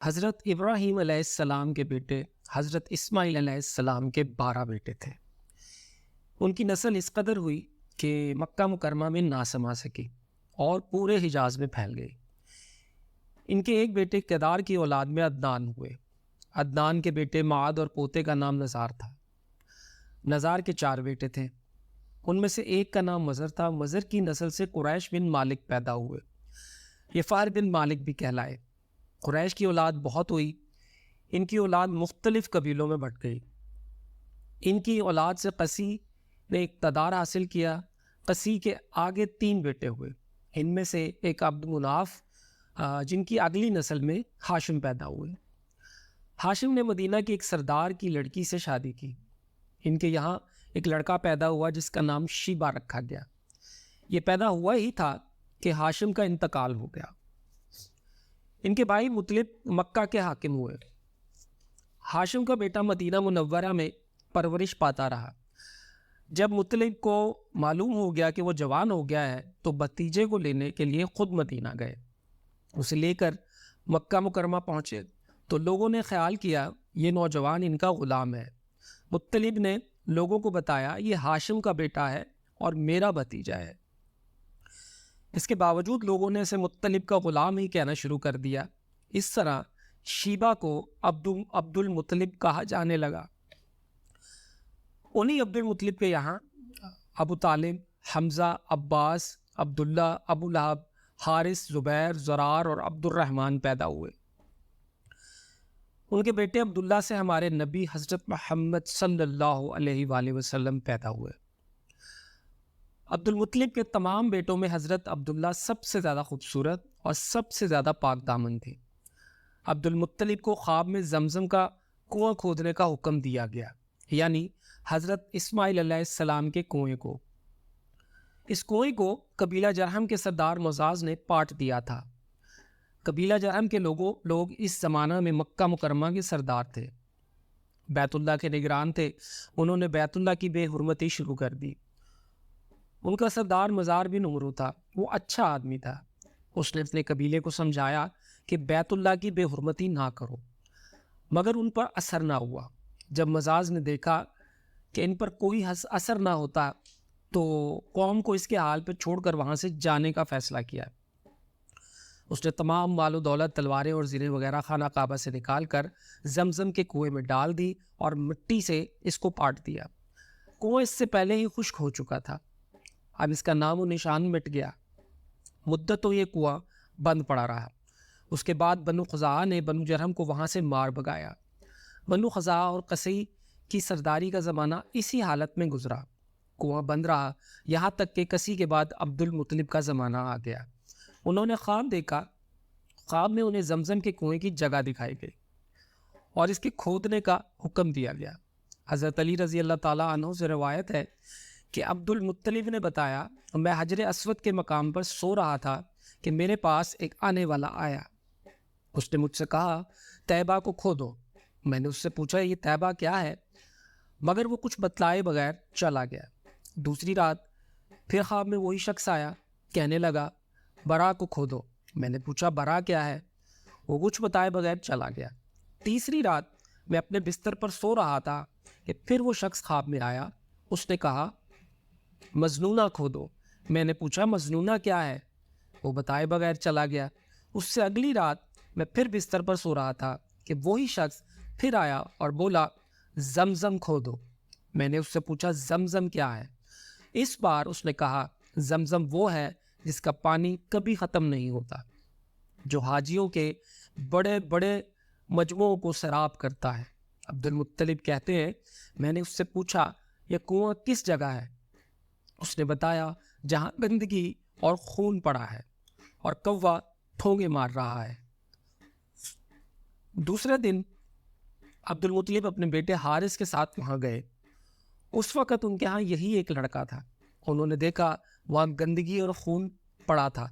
حضرت ابراہیم علیہ السلام کے بیٹے حضرت اسماعیل علیہ السلام کے 12 بیٹے تھے۔ ان کی نسل اس قدر ہوئی کہ مکہ مکرمہ میں نہ سما سکی اور پورے حجاز میں پھیل گئی۔ ان کے ایک بیٹے کیدار کی اولاد میں عدنان ہوئے۔ عدنان کے بیٹے معاد اور پوتے کا نام نزار تھا۔ نزار کے 4 بیٹے تھے، ان میں سے ایک کا نام مزر تھا۔ مزر کی نسل سے قریش بن مالک پیدا ہوئے، یہ فہر بن مالک بھی کہلائے۔ قریش کی اولاد بہت ہوئی، ان کی اولاد مختلف قبیلوں میں بٹ گئی۔ ان کی اولاد سے قسی نے اقتدار حاصل کیا۔ قسی کے آگے 3 بیٹے ہوئے، ان میں سے ایک عبد مناف، جن کی اگلی نسل میں ہاشم پیدا ہوئے۔ ہاشم نے مدینہ کی ایک سردار کی لڑکی سے شادی کی۔ ان کے یہاں ایک لڑکا پیدا ہوا جس کا نام شیبہ رکھا گیا۔ یہ پیدا ہوا ہی تھا کہ ہاشم کا انتقال ہو گیا۔ ان کے بھائی مطلب مکہ کے حاکم ہوئے۔ ہاشم کا بیٹا مدینہ منورہ میں پرورش پاتا رہا۔ جب مطلب کو معلوم ہو گیا کہ وہ جوان ہو گیا ہے تو بھتیجے کو لینے کے لیے خود مدینہ گئے۔ اسے لے کر مکہ مکرمہ پہنچے تو لوگوں نے خیال کیا یہ نوجوان ان کا غلام ہے۔ مطلب نے لوگوں کو بتایا یہ ہاشم کا بیٹا ہے اور میرا بھتیجا ہے۔ اس کے باوجود لوگوں نے اسے مطلب کا غلام ہی کہنا شروع کر دیا۔ اس طرح شیبہ کو عبد المطلب کہا جانے لگا۔ انہی عبد المطلب کے یہاں ابو طالب، حمزہ، عباس، عبداللہ، ابو لہب، حارث، زبیر، زرار اور عبد الرحمن پیدا ہوئے۔ ان کے بیٹے عبداللہ سے ہمارے نبی حضرت محمد صلی اللہ علیہ وآلہ وسلم پیدا ہوئے۔ عبد المطلب کے تمام بیٹوں میں حضرت عبداللہ سب سے زیادہ خوبصورت اور سب سے زیادہ پاک دامن تھے۔ عبد المطلب کو خواب میں زمزم کا کنواں کھودنے کا حکم دیا گیا، یعنی حضرت اسماعیل علیہ السلام کے کنویں کو۔ اس کنویں کو قبیلہ جرہم کے سردار معزاز نے پاٹ دیا تھا۔ قبیلہ جرہم کے لوگ اس زمانہ میں مکہ مکرمہ کے سردار تھے، بیت اللہ کے نگران تھے۔ انہوں نے بیت اللہ کی بے حرمتی شروع کر دی۔ ان کا سردار مزار بن عمرو تھا، وہ اچھا آدمی تھا۔ اس نے اپنے قبیلے کو سمجھایا کہ بیت اللہ کی بے حرمتی نہ کرو، مگر ان پر اثر نہ ہوا۔ جب مزاز نے دیکھا کہ ان پر کوئی اثر نہ ہوتا تو قوم کو اس کے حال پہ چھوڑ کر وہاں سے جانے کا فیصلہ کیا۔ اس نے تمام مال و دولت، تلواریں اور زریں وغیرہ خانہ کعبہ سے نکال کر زمزم کے کنویں میں ڈال دی اور مٹی سے اس کو پاٹ دیا۔ کنواں اس سے پہلے ہی خشک ہو چکا تھا، اب اس کا نام و نشان مٹ گیا۔ مدتوں یہ کنواں بند پڑا رہا۔ اس کے بعد بنو خزاعہ نے بنو جرہم کو وہاں سے مار بھگایا۔ بنو خزاعہ اور قصی کی سرداری کا زمانہ اسی حالت میں گزرا، کنواں بند رہا، یہاں تک کہ قصی کے بعد عبد المطلب کا زمانہ آ گیا۔ انہوں نے خواب دیکھا، خواب میں انہیں زمزم کے کنویں کی جگہ دکھائی گئی اور اس کے کھودنے کا حکم دیا گیا۔ حضرت علی رضی اللہ تعالیٰ عنہ سے روایت ہے کہ عبد المطلب نے بتایا میں حجر اسود کے مقام پر سو رہا تھا کہ میرے پاس ایک آنے والا آیا۔ اس نے مجھ سے کہا طیبہ کو کھودو۔ میں نے اس سے پوچھا یہ طیبہ کیا ہے، مگر وہ کچھ بتلائے بغیر چلا گیا۔ دوسری رات پھر خواب میں وہی شخص آیا، کہنے لگا برا کو کھودو۔ میں نے پوچھا برا کیا ہے، وہ کچھ بتائے بغیر چلا گیا۔ تیسری رات میں اپنے بستر پر سو رہا تھا کہ پھر وہ شخص خواب میں آیا، اس نے کہا مجنونہ کھودو۔ میں نے پوچھا مجنونہ کیا ہے، وہ بتائے بغیر چلا گیا۔ اس سے اگلی رات میں پھر بستر پر سو رہا تھا کہ وہی شخص پھر آیا اور بولا زمزم کھودو۔ میں نے اس سے پوچھا زمزم کیا ہے، اس بار اس نے کہا زمزم وہ ہے جس کا پانی کبھی ختم نہیں ہوتا، جو حاجیوں کے بڑے بڑے مجموعوں کو سیراب کرتا ہے۔ عبد المطلب کہتے ہیں میں نے اس سے پوچھا یہ کنواں کس جگہ ہے، اس نے بتایا جہاں گندگی اور خون پڑا ہے اور کوا ٹھونگے مار رہا ہے۔ دوسرے دن عبد المطلب اپنے بیٹے حارث کے ساتھ وہاں گئے۔ اس وقت ان کے ہاں یہی ایک لڑکا تھا۔ انہوں نے دیکھا وہاں گندگی اور خون پڑا تھا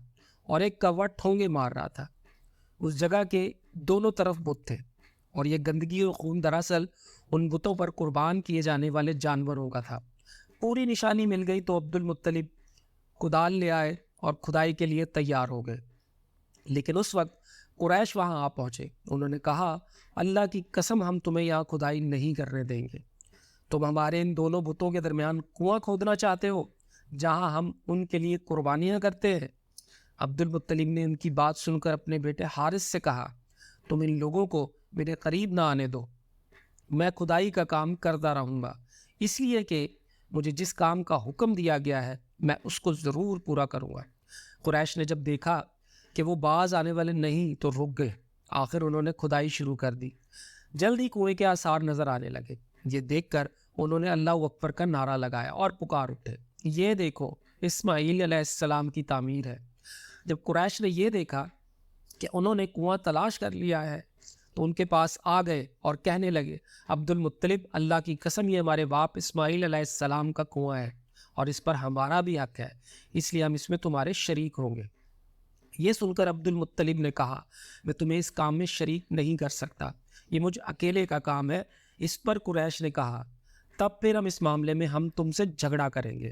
اور ایک کوا ٹھونگے مار رہا تھا۔ اس جگہ کے دونوں طرف بت تھے اور یہ گندگی اور خون دراصل ان بتوں پر قربان کیے جانے والے جانوروں کا تھا۔ پوری نشانی مل گئی تو عبد المطلب کدال لے آئے اور کھدائی کے لیے تیار ہو گئے، لیکن اس وقت قریش وہاں آ پہنچے. انہوں نے کہا اللہ کی قسم ہم تمہیں یہاں کھدائی نہیں کرنے دیں گے. تم ہمارے ان دونوں بتوں کے درمیان کنواں کھودنا چاہتے ہو جہاں ہم ان کے لیے قربانیاں کرتے ہیں. عبد المطلب نے ان کی بات سن کر اپنے بیٹے حارث سے کہا تم ان لوگوں کو میرے قریب نہ آنے دو. میں کھدائی کا کام کرتا رہوں گا اس لیے کہ مجھے جس کام کا حکم دیا گیا ہے میں اس کو ضرور پورا کروں گا. قریش نے جب دیکھا کہ وہ باز آنے والے نہیں تو رک گئے. آخر انہوں نے کھدائی شروع کر دی. جلدی کنویں کے آثار نظر آنے لگے. یہ دیکھ کر انہوں نے اللہ اکبر کا نعرہ لگایا اور پکار اٹھے یہ دیکھو اسماعیل علیہ السلام کی تعمیر ہے. جب قریش نے یہ دیکھا کہ انہوں نے کنواں تلاش کر لیا ہے تو ان کے پاس آ گئے اور کہنے لگے عبد المطلب اللہ کی قسم یہ ہمارے باپ اسماعیل علیہ السلام کا کنواں ہے اور اس پر ہمارا بھی حق ہے اس لیے ہم اس میں تمہارے شریک ہوں گے. یہ سن کر عبد المطلب نے کہا میں تمہیں اس کام میں شریک نہیں کر سکتا یہ مجھ اکیلے کا کام ہے. اس پر قریش نے کہا تب پھر ہم اس معاملے میں ہم تم سے جھگڑا کریں گے.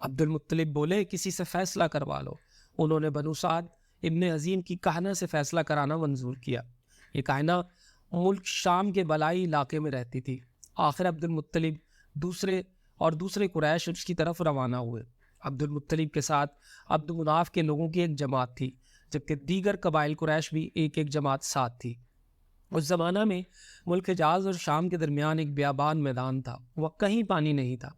عبد المطلب بولے کسی سے فیصلہ کروا لو. انہوں نے بنو سعد ابن عظیم کی کہنہ سے فیصلہ کرانا منظور کیا. یہ کہنہ ملک شام کے بلائی علاقے میں رہتی تھی. آخر عبد المطلب دوسرے قریش اس کی طرف روانہ ہوئے. عبد المطلب کے ساتھ عبد مناف کے لوگوں کی ایک جماعت تھی جبکہ دیگر قبائل قریش بھی ایک جماعت ساتھ تھی. اس زمانہ میں ملک حجاز اور شام کے درمیان ایک بیابان میدان تھا. وہ کہیں پانی نہیں تھا.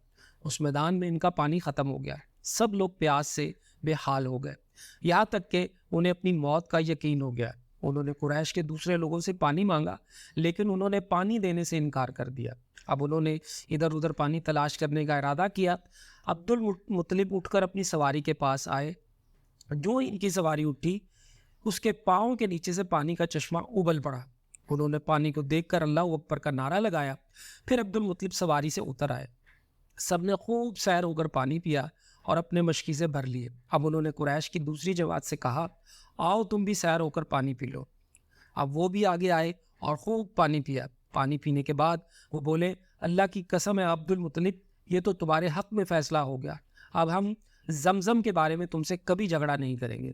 اس میدان میں ان کا پانی ختم ہو گیا. سب لوگ پیاس سے بے حال ہو گئے یہاں تک کہ انہیں اپنی موت کا یقین ہو گیا. انہوں نے قریش کے دوسرے لوگوں سے پانی مانگا لیکن انہوں نے پانی دینے سے انکار کر دیا. اب انہوں نے ادھر ادھر پانی تلاش کرنے کا ارادہ کیا. عبد المطلب اٹھ کر اپنی سواری کے پاس آئے. جو ان کی سواری اٹھی اس کے پاؤں کے نیچے سے پانی کا چشمہ ابل پڑا. انہوں نے پانی کو دیکھ کر اللہ اکبر کا نعرہ لگایا. پھر عبد المطلب سواری سے اتر آئے. سب نے خوب سیر ہو کر پانی پیا اور اپنے مشکیزیں بھر لیے. اب انہوں نے قریش کی دوسری جماعت سے کہا آؤ تم بھی سیر ہو کر پانی پی لو. اب وہ بھی آگے آئے اور خوب پانی پیا. پانی پینے کے بعد وہ بولے اللہ کی قسم ہے عبد المطلب یہ تو تمہارے حق میں فیصلہ ہو گیا. اب ہم زمزم کے بارے میں تم سے کبھی جھگڑا نہیں کریں گے.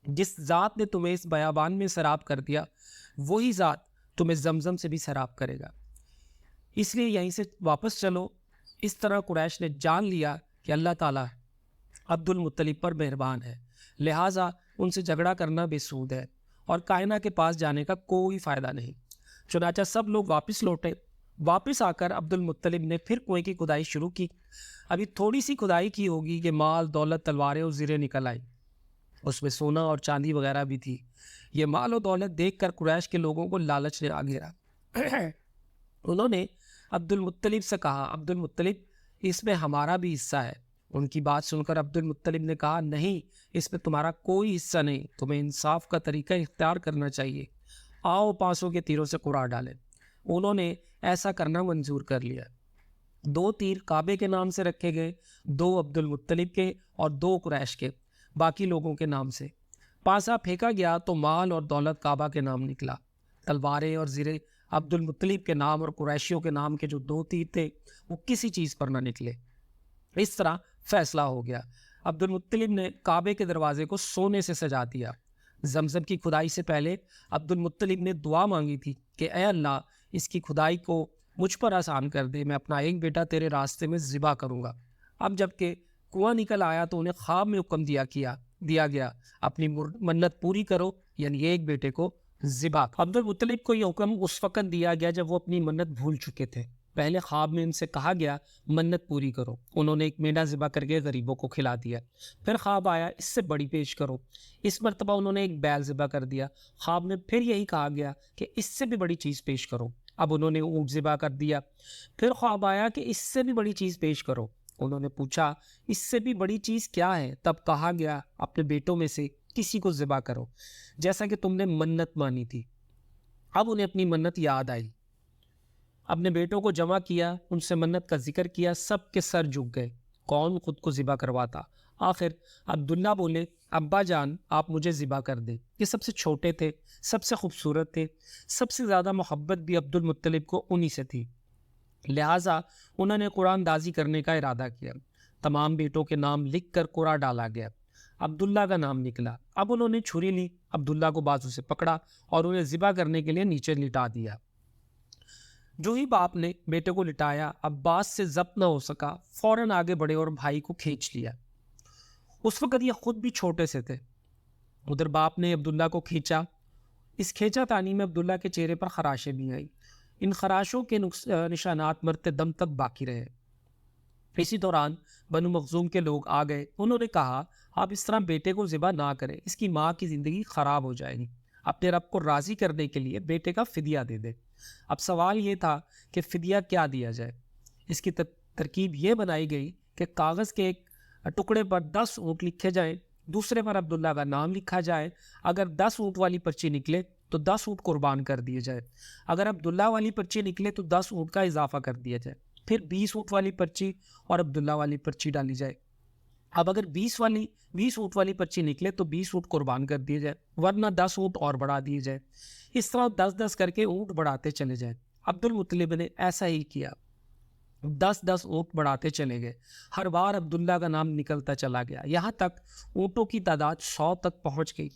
جس ذات نے تمہیں اس بیابان میں سیراب کر دیا وہی ذات تمہیں زمزم سے بھی سیراب کرے گا اس لیے یہیں سے واپس چلو. اس طرح قریش نے جان لیا کہ اللہ تعالیٰ عبد المطلب پر مہربان ہے لہٰذا ان سے جھگڑا کرنا بے سود ہے اور کائنہ کے پاس جانے کا کوئی فائدہ نہیں. چنانچہ سب لوگ واپس لوٹے. واپس آ کر عبد المطلب نے پھر کنویں کی کھدائی شروع کی. ابھی تھوڑی سی کھدائی کی ہوگی کہ مال دولت تلواریں اور زریں نکل آئی. اس میں سونا اور چاندی وغیرہ بھی تھی. یہ مال و دولت دیکھ کر قریش کے لوگوں کو لالچ نے آ گھیرا. انہوں نے عبد المطلب سے کہا عبد المطلب اس میں ہمارا بھی حصہ ہے. ان کی بات سن کر عبد المطلب نے کہا نہیں اس میں تمہارا کوئی حصہ نہیں. تمہیں انصاف کا طریقہ اختیار کرنا چاہیے. آؤ 500 کے تیروں سے قرار ڈالیں. انہوں نے ایسا کرنا منظور کر لیا. 2 تیر کعبے کے نام سے رکھے گئے 2 عبد المطلب کے اور 2 قریش کے باقی لوگوں کے نام سے. پانسا پھینکا گیا تو مال اور دولت کعبہ کے نام نکلا. تلواریں اور زرے عبد المطلب کے نام اور قریشیوں کے نام کے جو 2 تیر تھے وہ کسی چیز پر نہ نکلے. اس طرح فیصلہ ہو گیا. عبد المطلب نے کعبے کے دروازے کو سونے سے سجا دیا. زمزم کی کھدائی سے پہلے عبد المطلب نے دعا مانگی تھی کہ اے اللہ اس کی کھدائی کو مجھ پر آسان کر دے. میں اپنا ایک بیٹا تیرے راستے میں ذبح کروں گا. اب جب کہ کنواں نکل آیا تو انہیں خواب میں حکم دیا گیا اپنی منت پوری کرو یعنی ایک بیٹے کو ذبح. عبد المطلب کو یہ حکم اس وقت دیا گیا جب وہ اپنی منت بھول چکے تھے. پہلے خواب میں ان سے کہا گیا منت پوری کرو. انہوں نے ایک مینڈا ذبح کر کے غریبوں کو کھلا دیا. پھر خواب آیا اس سے بڑی پیش کرو. اس مرتبہ انہوں نے ایک بیل ذبح کر دیا. خواب میں پھر یہی کہا گیا کہ اس سے بھی بڑی چیز پیش کرو. اب انہوں نے اونٹ ذبح کر دیا. پھر خواب آیا کہ اس سے بھی بڑی چیز پیش کرو. انہوں نے پوچھا اس سے بھی بڑی چیز کیا ہے؟ تب کہا گیا اپنے بیٹوں میں سے کسی کو ذبح کرو جیسا کہ تم نے منت مانی تھی. اب انہیں اپنی منت یاد آئی. اپنے بیٹوں کو جمع کیا ان سے منت کا ذکر کیا. سب کے سر جھک گئے. کون خود کو ذبح کرواتا؟ آخر عبداللہ بولے ابا جان آپ مجھے ذبح کر دیں. یہ سب سے چھوٹے تھے سب سے خوبصورت تھے. سب سے زیادہ محبت بھی عبد المطلب کو انہی سے تھی. لہٰذا انہوں نے قرآن اندازی کرنے کا ارادہ کیا. تمام بیٹوں کے نام لکھ کر قرآن ڈالا گیا. عبداللہ کا نام نکلا۔ اب انہوں نے چھری لی، عبداللہ کو بازو سے پکڑا اور انہیں ذبح کرنے کے لیے نیچے لٹا دیا۔ جو ہی باپ نے بیٹے کو لٹایا، عباس سے ضبط نہ ہو سکا، فوراً آگے بڑھے اور بھائی کو کھینچ لیا۔ اس وقت یہ خود بھی چھوٹے سے تھے۔ ادھر باپ نے عبداللہ کو کھینچا۔ اس کھینچا تانی میں عبداللہ کے چہرے پر خراشیں بھی آئیں۔ ان خراشوں کے نشانات مرتے دم تک باقی رہے۔ اسی دوران بنو مخزوم کے لوگ آ گئے۔ انہوں نے کہا آپ اس طرح بیٹے کو ذبح نہ کریں، اس کی ماں کی زندگی خراب ہو جائے گی۔ اپنے رب کو راضی کرنے کے لیے بیٹے کا فدیہ دے دے۔ اب سوال یہ تھا کہ فدیہ کیا دیا جائے۔ اس کی ترکیب یہ بنائی گئی کہ کاغذ کے ایک ٹکڑے پر 10 اونٹ لکھے جائیں، دوسرے پر عبداللہ کا نام لکھا جائے۔ اگر 10 اونٹ والی پرچی نکلے تو 10 اونٹ قربان کر دیے جائے۔ اگر عبداللہ والی پرچی نکلے تو 10 اونٹ کا اضافہ کر دیا جائے۔ پھر 20 اونٹ والی پرچی اور عبداللہ والی پرچی ڈالی جائے۔ اب اگر 20 اونٹ والی پرچی نکلے تو 20 اونٹ قربان کر دیے جائے، ورنہ 10 اونٹ اور بڑھا دیے جائے۔ اس طرح 10 کر کے اونٹ بڑھاتے چلے جائیں۔ عبد المطلب نے ایسا ہی کیا، 10 اونٹ بڑھاتے چلے گئے۔ ہر بار عبداللہ کا نام نکلتا چلا گیا، یہاں تک اونٹوں کی تعداد 100 تک پہنچ گئی۔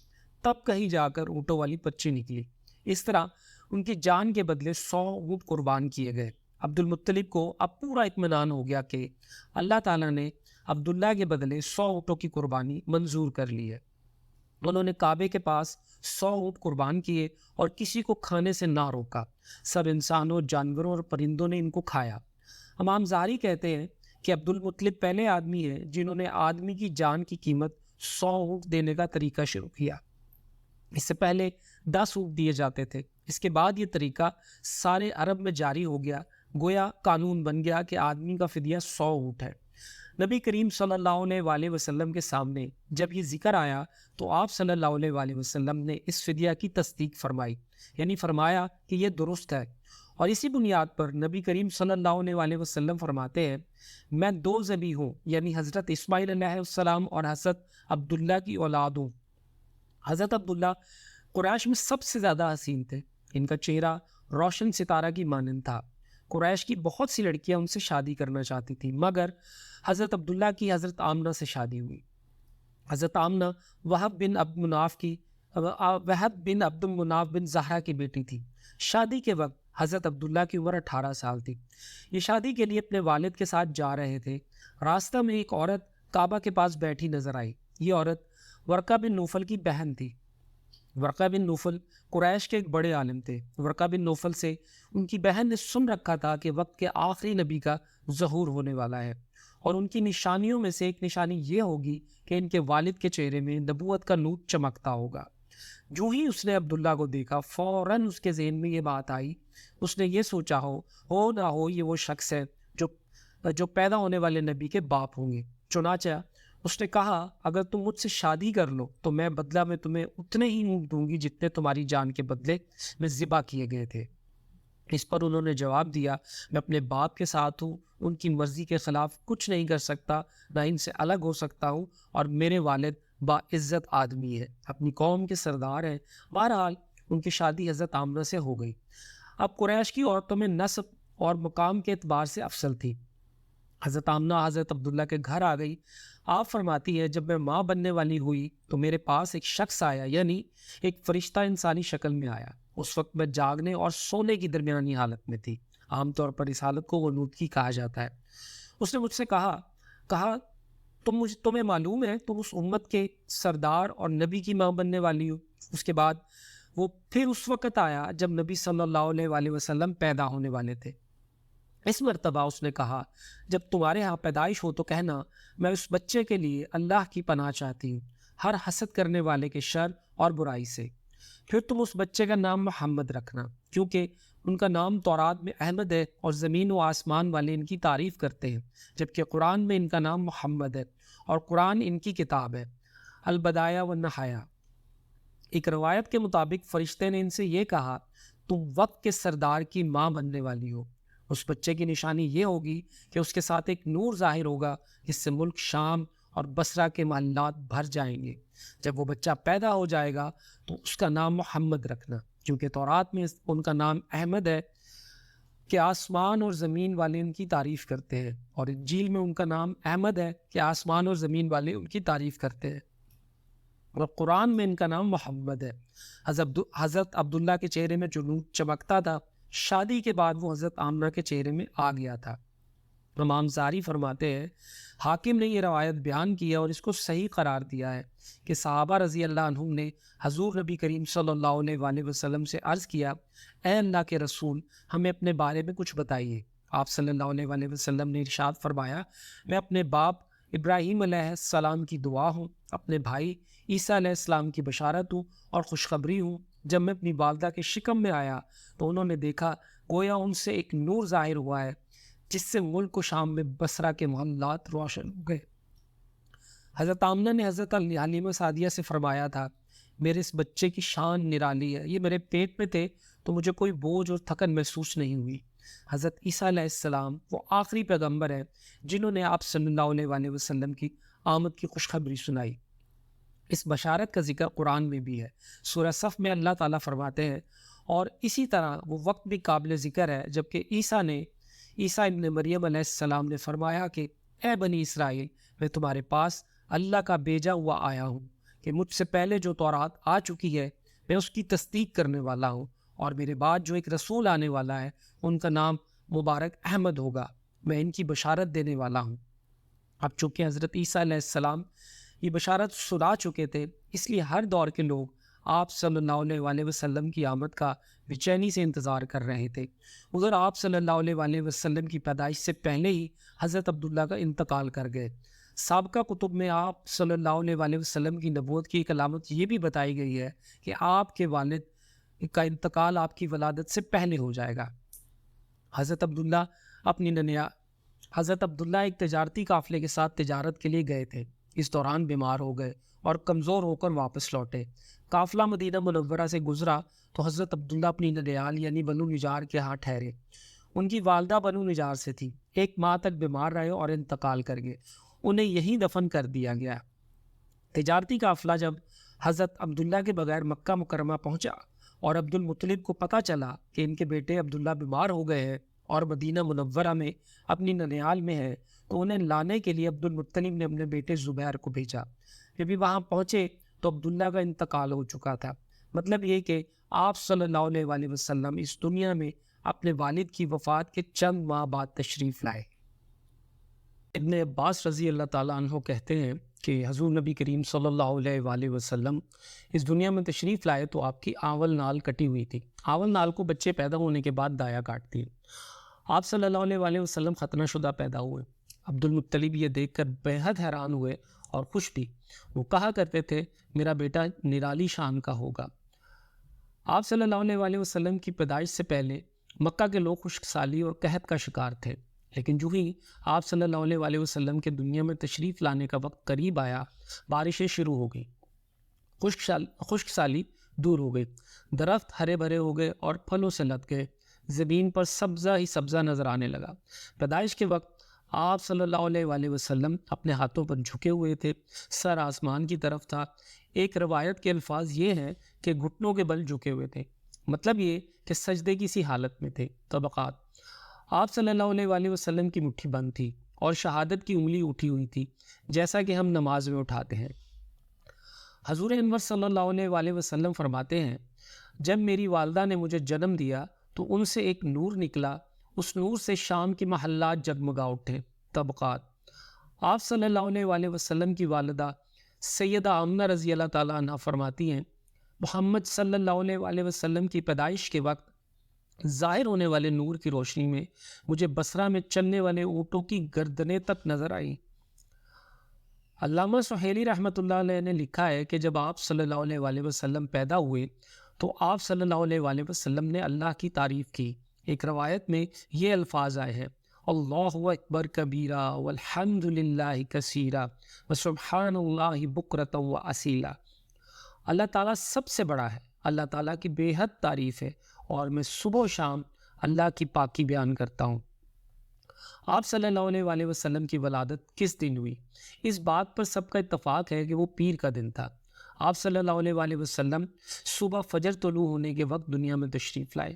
تب کہیں جا کر اونٹوں والی پرچی نکلی۔ اس طرح ان کی جان کے بدلے 100 اونٹ قربان کیے گئے۔ عبد المطلب کو اب پورا اطمینان ہو گیا کہ اللہ تعالیٰ نے عبداللہ کے بدلے 100 اونٹوں کی قربانی منظور کر لی ہے۔ انہوں نے کعبے کے پاس 100 اونٹ قربان کیے اور کسی کو کھانے سے نہ روکا۔ سب انسانوں، جانوروں اور پرندوں نے ان کو کھایا۔ امام زہری کہتے ہیں کہ عبد المطلب پہلے آدمی ہیں جنہوں نے آدمی کی جان کی قیمت 100 اونٹ دینے کا طریقہ شروع کیا۔ اس سے پہلے 10 اونٹ دیے جاتے تھے۔ اس کے بعد یہ طریقہ سارے عرب میں جاری ہو گیا، گویا قانون بن گیا کہ آدمی کا فدیہ 100 اونٹ ہے۔ نبی کریم صلی اللہ علیہ وسلم کے سامنے جب یہ ذکر آیا تو آپ صلی اللہ علیہ وسلم نے اس فدیہ کی تصدیق فرمائی، یعنی فرمایا کہ یہ درست ہے۔ اور اسی بنیاد پر نبی کریم صلی اللہ علیہ وسلم فرماتے ہیں میں 2 ذبیح ہوں، یعنی حضرت اسماعیل علیہ السلام اور حضرت عبداللہ کی اولاد ہوں۔ حضرت عبداللہ قریش میں سب سے زیادہ حسین تھے۔ ان کا چہرہ روشن ستارہ کی مانند تھا۔ قریش کی بہت سی لڑکیاں ان سے شادی کرنا چاہتی تھیں، مگر حضرت عبداللہ کی حضرت آمنہ سے شادی ہوئی۔ حضرت آمنہ وہب بن عبد المناف بن زہرا کی بیٹی تھی۔ شادی کے وقت حضرت عبداللہ کی عمر 18 سال تھی۔ یہ شادی کے لیے اپنے والد کے ساتھ جا رہے تھے۔ راستہ میں ایک عورت کعبہ کے پاس بیٹھی نظر آئی۔ یہ عورت ورقہ بن نوفل کی بہن تھی۔ ورقہ بن نوفل قریش کے ایک بڑے عالم تھے۔ ورقہ بن نوفل سے ان کی بہن نے سن رکھا تھا کہ وقت کے آخری نبی کا ظہور ہونے والا ہے، اور ان کی نشانیوں میں سے ایک نشانی یہ ہوگی کہ ان کے والد کے چہرے میں نبوت کا نور چمکتا ہوگا۔ جو ہی اس نے عبداللہ کو دیکھا، فوراً اس کے ذہن میں یہ بات آئی۔ اس نے یہ سوچا ہو نہ ہو یہ وہ شخص ہے جو پیدا ہونے والے نبی کے باپ ہوں گے۔ چنانچہ اس نے کہا اگر تم مجھ سے شادی کر لو تو میں بدلہ میں تمہیں اتنے ہی اونٹ دوں گی جتنے تمہاری جان کے بدلے میں ذبح کیے گئے تھے۔ اس پر انہوں نے جواب دیا میں اپنے باپ کے ساتھ ہوں، ان کی مرضی کے خلاف کچھ نہیں کر سکتا، نہ ان سے الگ ہو سکتا ہوں، اور میرے والد باعزت آدمی ہے، اپنی قوم کے سردار ہیں۔ بہرحال ان کی شادی حضرت آمنہ سے ہو گئی۔ اب قریش کی عورتوں میں نسب اور مقام کے اعتبار سے افضل تھی۔ حضرت آمنہ حضرت عبداللہ کے گھر آ گئی۔ آپ فرماتی ہے جب میں ماں بننے والی ہوئی تو میرے پاس ایک شخص آیا، یعنی ایک فرشتہ انسانی شکل میں آیا۔ اس وقت میں جاگنے اور سونے کی درمیانی حالت میں تھی۔ عام طور پر اس حالت کو غنودگی کہا جاتا ہے۔ اس نے مجھ سے کہا تمہیں معلوم ہے تم اس امت کے سردار اور نبی کی ماں بننے والی ہو۔ اس کے بعد وہ پھر اس وقت آیا جب نبی صلی اللہ علیہ وسلم پیدا ہونے والے تھے۔ اس مرتبہ اس نے کہا جب تمہارے ہاں پیدائش ہو تو کہنا میں اس بچے کے لیے اللہ کی پناہ چاہتی ہوں ہر حسد کرنے والے کے شر اور برائی سے۔ پھر تم اس بچے کا نام محمد رکھنا، کیونکہ ان کا نام تورات میں احمد ہے اور زمین و آسمان والے ان کی تعریف کرتے ہیں، جبکہ قرآن میں ان کا نام محمد ہے اور قرآن ان کی کتاب ہے، البدایہ والنہایہ۔ ایک روایت کے مطابق فرشتے نے ان سے یہ کہا تم وقت کے سردار کی ماں بننے والی ہو۔ اس بچے کی نشانی یہ ہوگی کہ اس کے ساتھ ایک نور ظاہر ہوگا جس سے ملک شام اور بصرہ کے محلات بھر جائیں گے۔ جب وہ بچہ پیدا ہو جائے گا تو اس کا نام محمد رکھنا، کیونکہ تورات میں ان کا نام احمد ہے کہ آسمان اور زمین والے ان کی تعریف کرتے ہیں، اور انجیل میں ان کا نام احمد ہے کہ آسمان اور زمین والے ان کی تعریف کرتے ہیں۔ اور قرآن میں ان کا نام محمد ہے۔ حضرت عبداللہ کے چہرے میں جو نور چمکتا تھا، شادی کے بعد وہ حضرت آمنہ کے چہرے میں آ گیا تھا۔ امام زاری فرماتے ہیں حاکم نے یہ روایت بیان کی ہے اور اس کو صحیح قرار دیا ہے کہ صحابہ رضی اللہ عنہم نے حضور نبی کریم صلی اللہ علیہ وآلہ وسلم سے عرض کیا، اے اللہ کے رسول، ہمیں اپنے بارے میں کچھ بتائیے۔ آپ صلی اللہ علیہ وآلہ وسلم نے ارشاد فرمایا، میں اپنے باپ ابراہیم علیہ السلام کی دعا ہوں، اپنے بھائی عیسیٰ علیہ السلام کی بشارت ہوں اور خوشخبری ہوں۔ جب میں اپنی والدہ کے شکم میں آیا تو انہوں نے دیکھا گویا ان سے ایک نور ظاہر ہوا ہے جس سے ملک و شام میں بصرہ کے محلات روشن ہو گئے۔ حضرت آمنہ نے حضرت حلیمہ سعدیہ سے فرمایا تھا، میرے اس بچے کی شان نرالی ہے، یہ میرے پیٹ میں تھے تو مجھے کوئی بوجھ اور تھکن محسوس نہیں ہوئی۔ حضرت عیسیٰ علیہ السلام وہ آخری پیغمبر ہیں جنہوں نے آپ صلی اللہ علیہ وآلہ وسلم کی آمد کی خوشخبری سنائی۔ اس بشارت کا ذکر قرآن میں بھی ہے۔ سورہ صف میں اللہ تعالیٰ فرماتے ہیں، اور اسی طرح وہ وقت بھی قابل ذکر ہے جبکہ عیسیٰ ابن مریم علیہ السلام نے فرمایا کہ اے بنی اسرائیل، میں تمہارے پاس اللہ کا بھیجا ہوا آیا ہوں کہ مجھ سے پہلے جو تورات آ چکی ہے میں اس کی تصدیق کرنے والا ہوں، اور میرے بعد جو ایک رسول آنے والا ہے ان کا نام مبارک احمد ہوگا، میں ان کی بشارت دینے والا ہوں۔ اب چونکہ حضرت عیسیٰ علیہ السلام یہ بشارت سنا چکے تھے، اس لیے ہر دور کے لوگ آپ صلی اللہ علیہ وآلہ وسلم کی آمد کا بے چینی سے انتظار کر رہے تھے۔ ادھر آپ صلی اللہ علیہ وآلہ وسلم کی پیدائش سے پہلے ہی حضرت عبداللہ کا انتقال کر گئے۔ سابقہ کتب میں آپ صلی اللہ علیہ وآلہ وسلم کی نبوت کی ایک علامت یہ بھی بتائی گئی ہے کہ آپ کے والد کا انتقال آپ کی ولادت سے پہلے ہو جائے گا۔ حضرت عبداللہ ایک تجارتی قافلے کے ساتھ تجارت کے لیے گئے تھے، اس دوران بیمار ہو گئے اور کمزور ہو کر واپس لوٹے۔ قافلہ مدینہ منورہ سے گزرا تو حضرت عبداللہ اپنی ننیال یعنی بنو نجار کے ہاں ٹھہرے۔ ان کی والدہ بنو نجار سے تھی، 1 ماہ تک بیمار رہے اور انتقال کر گئے، انہیں یہیں دفن کر دیا گیا۔ تجارتی قافلہ جب حضرت عبداللہ کے بغیر مکہ مکرمہ پہنچا اور عبد المطلب کو پتہ چلا کہ ان کے بیٹے عبداللہ بیمار ہو گئے ہیں اور مدینہ منورہ میں اپنی ننیال میں ہے، تو انہیں لانے کے لیے عبد المطلب نے اپنے بیٹے زبیر کو بھیجا۔ جب وہاں پہنچے تو عبداللہ کا انتقال ہو چکا تھا۔ مطلب یہ کہ آپ صلی اللہ علیہ وآلہ وسلم اس دنیا میں اپنے والد کی وفات کے چند ماہ بعد تشریف لائے۔ ابن عباس رضی اللہ تعالیٰ عنہ کہتے ہیں کہ حضور نبی کریم صلی اللہ علیہ وآلہ وسلم اس دنیا میں تشریف لائے تو آپ کی آول نال کٹی ہوئی تھی۔ آول نال کو بچے پیدا ہونے کے بعد دایا کاٹتی ہے۔ آپ صلی اللہ علیہ وآلہ وسلم ختنہ شدہ پیدا ہوئے۔ عبد المطلب یہ دیکھ کر بے حد حیران ہوئے اور خوش بھی۔ وہ کہا کرتے تھے میرا بیٹا نرالی شان کا ہوگا۔ آپ صلی اللہ علیہ وآلہ وسلم کی پیدائش سے پہلے مکہ کے لوگ خشک سالی اور قحط کا شکار تھے، لیکن جو ہی آپ صلی اللہ علیہ وآلہ وسلم کے دنیا میں تشریف لانے کا وقت قریب آیا، بارشیں شروع ہو گئیں، خشک سالی دور ہو گئی، درخت ہرے بھرے ہو گئے اور پھلوں سے لد گئے، زمین پر سبزہ ہی سبزہ نظر آنے لگا۔ پیدائش کے وقت آپ صلی اللہ علیہ وآلہ وسلم اپنے ہاتھوں پر جھکے ہوئے تھے، سر آسمان کی طرف تھا۔ ایک روایت کے الفاظ یہ ہیں کہ گھٹنوں کے بل جھکے ہوئے تھے، مطلب یہ کہ سجدے کی سی حالت میں تھے۔ طبقات: آپ صلی اللہ علیہ وآلہ وسلم کی مٹھی بند تھی اور شہادت کی انگلی اٹھی ہوئی تھی، جیسا کہ ہم نماز میں اٹھاتے ہیں۔ حضور انور صلی اللہ علیہ وآلہ وسلم فرماتے ہیں، جب میری والدہ نے مجھے جنم دیا تو ان سے ایک نور نکلا، اس نور سے شام کے محلات جگمگا اٹھے۔ طبقات: آپ صلی اللہ علیہ وآلہ وسلم کی والدہ سیدہ آمنہ رضی اللہ تعالیٰ عنہ فرماتی ہیں، محمد صلی اللہ علیہ وآلہ وسلم کی پیدائش کے وقت ظاہر ہونے والے نور کی روشنی میں مجھے بصرہ میں چلنے والے اونٹوں کی گردنیں تک نظر آئیں۔ علامہ سہیلی رحمۃ اللہ علیہ نے لکھا ہے کہ جب آپ صلی اللہ علیہ وآلہ وسلم پیدا ہوئے تو آپ صلی اللہ علیہ وآلہ وسلم نے اللہ کی تعریف کی۔ ایک روایت میں یہ الفاظ آئے ہیں، اللہ اکبر کبیرہ والحمد للہ کثیرہ وسبحان اللہ بکرۃ واصیلا۔ اللہ تعالیٰ سب سے بڑا ہے، اللہ تعالیٰ کی بے حد تعریف ہے اور میں صبح و شام اللہ کی پاکی بیان کرتا ہوں۔ آپ صلی اللہ علیہ وآلہ وسلم کی ولادت کس دن ہوئی؟ اس بات پر سب کا اتفاق ہے کہ وہ پیر کا دن تھا۔ آپ صلی اللہ علیہ وآلہ وسلم صبح فجر طلوع ہونے کے وقت دنیا میں تشریف لائے۔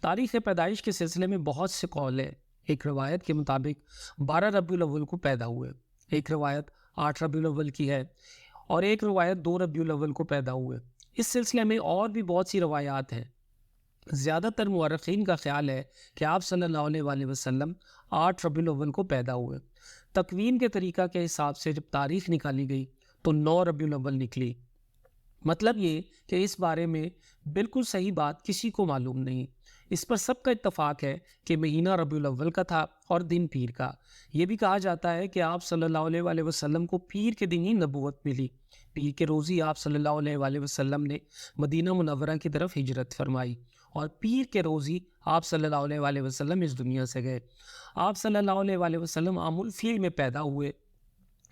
تاریخ پیدائش کے سلسلے میں بہت سے قول ہیں۔ ایک روایت کے مطابق 12 ربیع الاول کو پیدا ہوئے، ایک روایت 8 ربیع الاول کی ہے، اور ایک روایت 2 ربیع الاول کو پیدا ہوئے۔ اس سلسلے میں اور بھی بہت سی روایات ہیں۔ زیادہ تر مورخین کا خیال ہے کہ آپ صلی اللہ علیہ وآلہ وسلم 8 ربیع الاول کو پیدا ہوئے۔ تقویم کے طریقہ کے حساب سے جب تاریخ نکالی گئی تو 9 ربیع الاول نکلی۔ مطلب یہ کہ اس بارے میں بالکل صحیح بات کسی کو معلوم نہیں۔ اس پر سب کا اتفاق ہے کہ مہینہ ربیع الاول کا تھا اور دن پیر کا۔ یہ بھی کہا جاتا ہے کہ آپ صلی اللہ علیہ وآلہ وسلم کو پیر کے دن ہی نبوت ملی۔ پیر کے روز ہی آپ صلی اللہ علیہ وآلہ وسلم نے مدینہ منورہ کی طرف ہجرت فرمائی، اور پیر کے روز ہی آپ صلی اللہ علیہ وآلہ وسلم اس دنیا سے گئے۔ آپ صلی اللہ علیہ وآلہ وسلم عام الفیل میں پیدا ہوئے،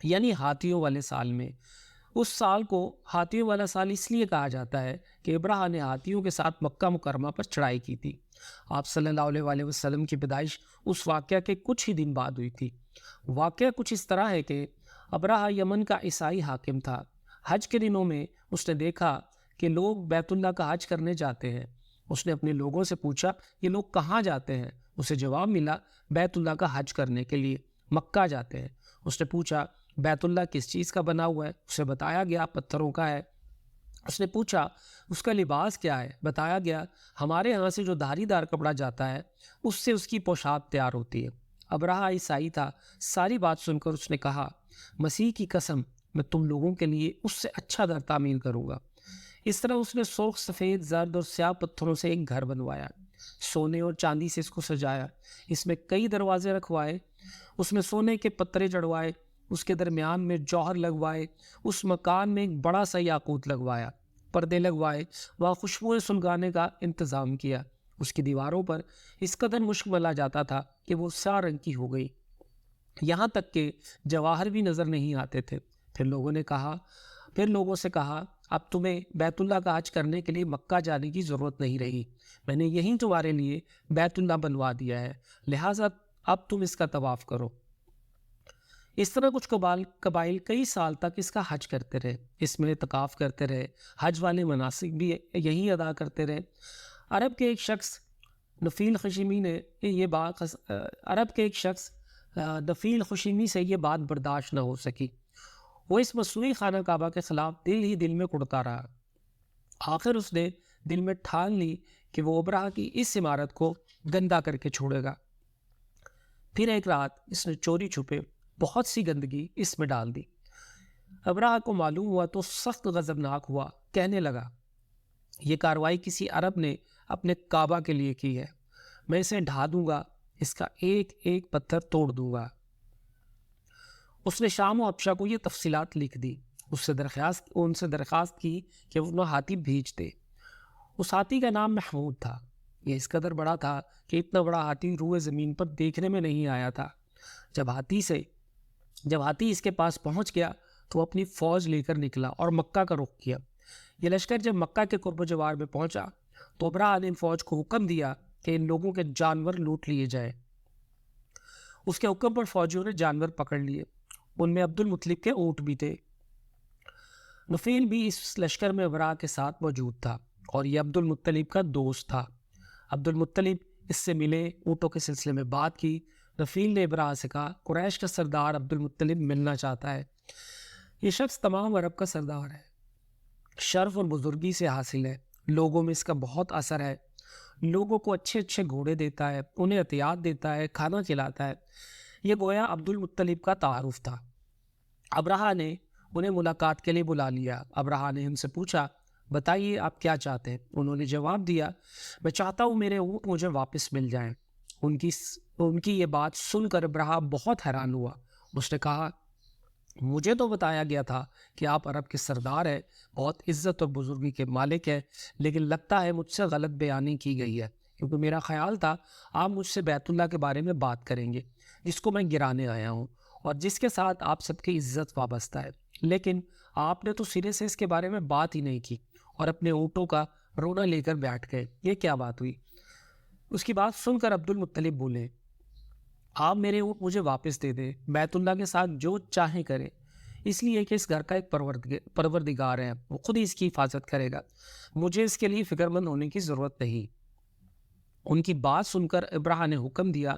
یعنی ہاتھیوں والے سال میں۔ اس سال کو ہاتھیوں والا سال اس لیے کہا جاتا ہے کہ ابرہہ نے ہاتھیوں کے ساتھ مکہ مکرمہ پر چڑھائی کی تھی۔ آپ صلی اللہ علیہ وآلہ وسلم کی پیدائش اس واقعہ کے کچھ ہی دن بعد ہوئی تھی۔ واقعہ کچھ اس طرح ہے کہ ابرہہ یمن کا عیسائی حاکم تھا۔ حج کے دنوں میں اس نے دیکھا کہ لوگ بیت اللہ کا حج کرنے جاتے ہیں۔ اس نے اپنے لوگوں سے پوچھا یہ لوگ کہاں جاتے ہیں؟ اسے جواب ملا بیت اللہ کا حج کرنے کے لیے مکہ جاتے ہیں۔ اس نے پوچھا بیت اللہ کس چیز کا بنا ہوا ہے؟ اسے بتایا گیا پتھروں کا ہے۔ اس نے پوچھا اس کا لباس کیا ہے؟ بتایا گیا ہمارے ہاں سے جو دھاری دار کپڑا جاتا ہے اس سے اس کی پوشاک تیار ہوتی ہے۔ ابرہہ عیسائی تھا۔ ساری بات سن کر اس نے کہا مسیح کی قسم میں تم لوگوں کے لیے اس سے اچھا گھر تعمیر کروں گا۔ اس طرح اس نے سرخ، سفید، زرد اور سیاہ پتھروں سے ایک گھر بنوایا، سونے اور چاندی سے اس کو سجایا، اس میں کئی دروازے رکھوائے، اس میں سونے کے پترے چڑھوائے، اس کے درمیان میں جوہر لگوائے، اس مکان میں ایک بڑا سا یاقوت لگوایا، پردے لگوائے، وہاں خوشبوئیں سلگانے کا انتظام کیا۔ اس کی دیواروں پر اس قدر مشک ملا جاتا تھا کہ وہ سیاہ رنگ کی ہو گئی، یہاں تک کہ جواہر بھی نظر نہیں آتے تھے۔ پھر لوگوں سے کہا اب تمہیں بیت اللہ کا حج کرنے کے لیے مکہ جانے کی ضرورت نہیں رہی، میں نے یہیں تمہارے لیے بیت اللہ بنوا دیا ہے، لہٰذا اب تم اس کا طواف کرو۔ اس طرح کچھ قبائل کئی سال تک اس کا حج کرتے رہے، اس میں اعتکاف کرتے رہے، حج والے مناسک بھی یہی ادا کرتے رہے۔ عرب کے ایک شخص نفیل خشیمی سے یہ بات برداشت نہ ہو سکی۔ وہ اس مصنوعی خانہ کعبہ کے خلاف دل ہی دل میں کڑتا رہا۔ آخر اس نے دل میں ٹھان لی کہ وہ ابرہہ کی اس عمارت کو گندا کر کے چھوڑے گا۔ پھر ایک رات اس نے چوری چھپے بہت سی گندگی اس میں ڈال دی۔ ابرہہ کو معلوم ہوا تو سخت غضبناک ہوا، کہنے لگا یہ کارروائی کسی عرب نے اپنے کعبہ کے لیے کی ہے، میں اسے ڈھا دوں گا، اس کا ایک ایک پتھر توڑ دوں گا۔ اس نے شام و حبشہ کو یہ تفصیلات لکھ دی، ان سے درخواست کی کہ وہ ہاتھی بھیج دے۔ اس ہاتھی کا نام محمود تھا۔ یہ اس قدر بڑا تھا کہ اتنا بڑا ہاتھی روئے زمین پر دیکھنے میں نہیں آیا تھا۔ جب ہاتھی اس کے پاس پہنچ گیا تو وہ اپنی فوج لے کر نکلا اور مکہ کا رخ کیا۔ یہ لشکر جب مکہ کے قرب و جوار میں پہنچا تو ابرہہ نے ان فوج کو حکم دیا کہ ان لوگوں کے جانور لوٹ لیے جائیں۔ اس کے حکم پر فوجیوں نے جانور پکڑ لیے، ان میں عبد المطلب کے اونٹ بھی تھے۔ نفیل بھی اس لشکر میں ابرہہ کے ساتھ موجود تھا اور یہ عبد المطلب کا دوست تھا۔ عبد المطلب اس سے ملے، اونٹوں کے سلسلے میں بات کی۔ نفیل نے ابرہہ سے کہا قریش کا سردار عبد المطلب ملنا چاہتا ہے۔ یہ شخص تمام عرب کا سردار ہے، شرف اور بزرگی سے حاصل ہے، لوگوں میں اس کا بہت اثر ہے، لوگوں کو اچھے اچھے گھوڑے دیتا ہے، انہیں عطیات دیتا ہے، کھانا کھلاتا ہے۔ یہ گویا عبد المطلب کا تعارف تھا۔ ابرہہ نے انہیں ملاقات کے لیے بلا لیا۔ ابرہہ نے ان سے پوچھا بتائیے آپ کیا چاہتے ہیں؟ انہوں نے جواب دیا میں چاہتا ہوں میرے اونٹ مجھے واپس مل جائیں۔ ان کی یہ بات سن کر ابرہہ بہت حیران ہوا۔ اس نے کہا مجھے تو بتایا گیا تھا کہ آپ عرب کے سردار ہیں، بہت عزت اور بزرگی کے مالک ہیں، لیکن لگتا ہے مجھ سے غلط بیانی کی گئی ہے، کیونکہ میرا خیال تھا آپ مجھ سے بیت اللہ کے بارے میں بات کریں گے، جس کو میں گرانے آیا ہوں اور جس کے ساتھ آپ سب کی عزت وابستہ ہے، لیکن آپ نے تو سرے سے اس کے بارے میں بات ہی نہیں کی اور اپنے اونٹوں کا رونا لے کر بیٹھ گئے۔ یہ کیا بات ہوئی؟ اس کی بات سن کر عبد المطلب بولے آپ میرے اونٹ مجھے واپس دے دیں، بیت اللہ کے ساتھ جو چاہیں کریں، اس لیے کہ اس گھر کا ایک پروردگار ہے، وہ خود ہی اس کی حفاظت کرے گا، مجھے اس کے لیے فکر مند ہونے کی ضرورت نہیں۔ ان کی بات سن کر ابرہہ نے حکم دیا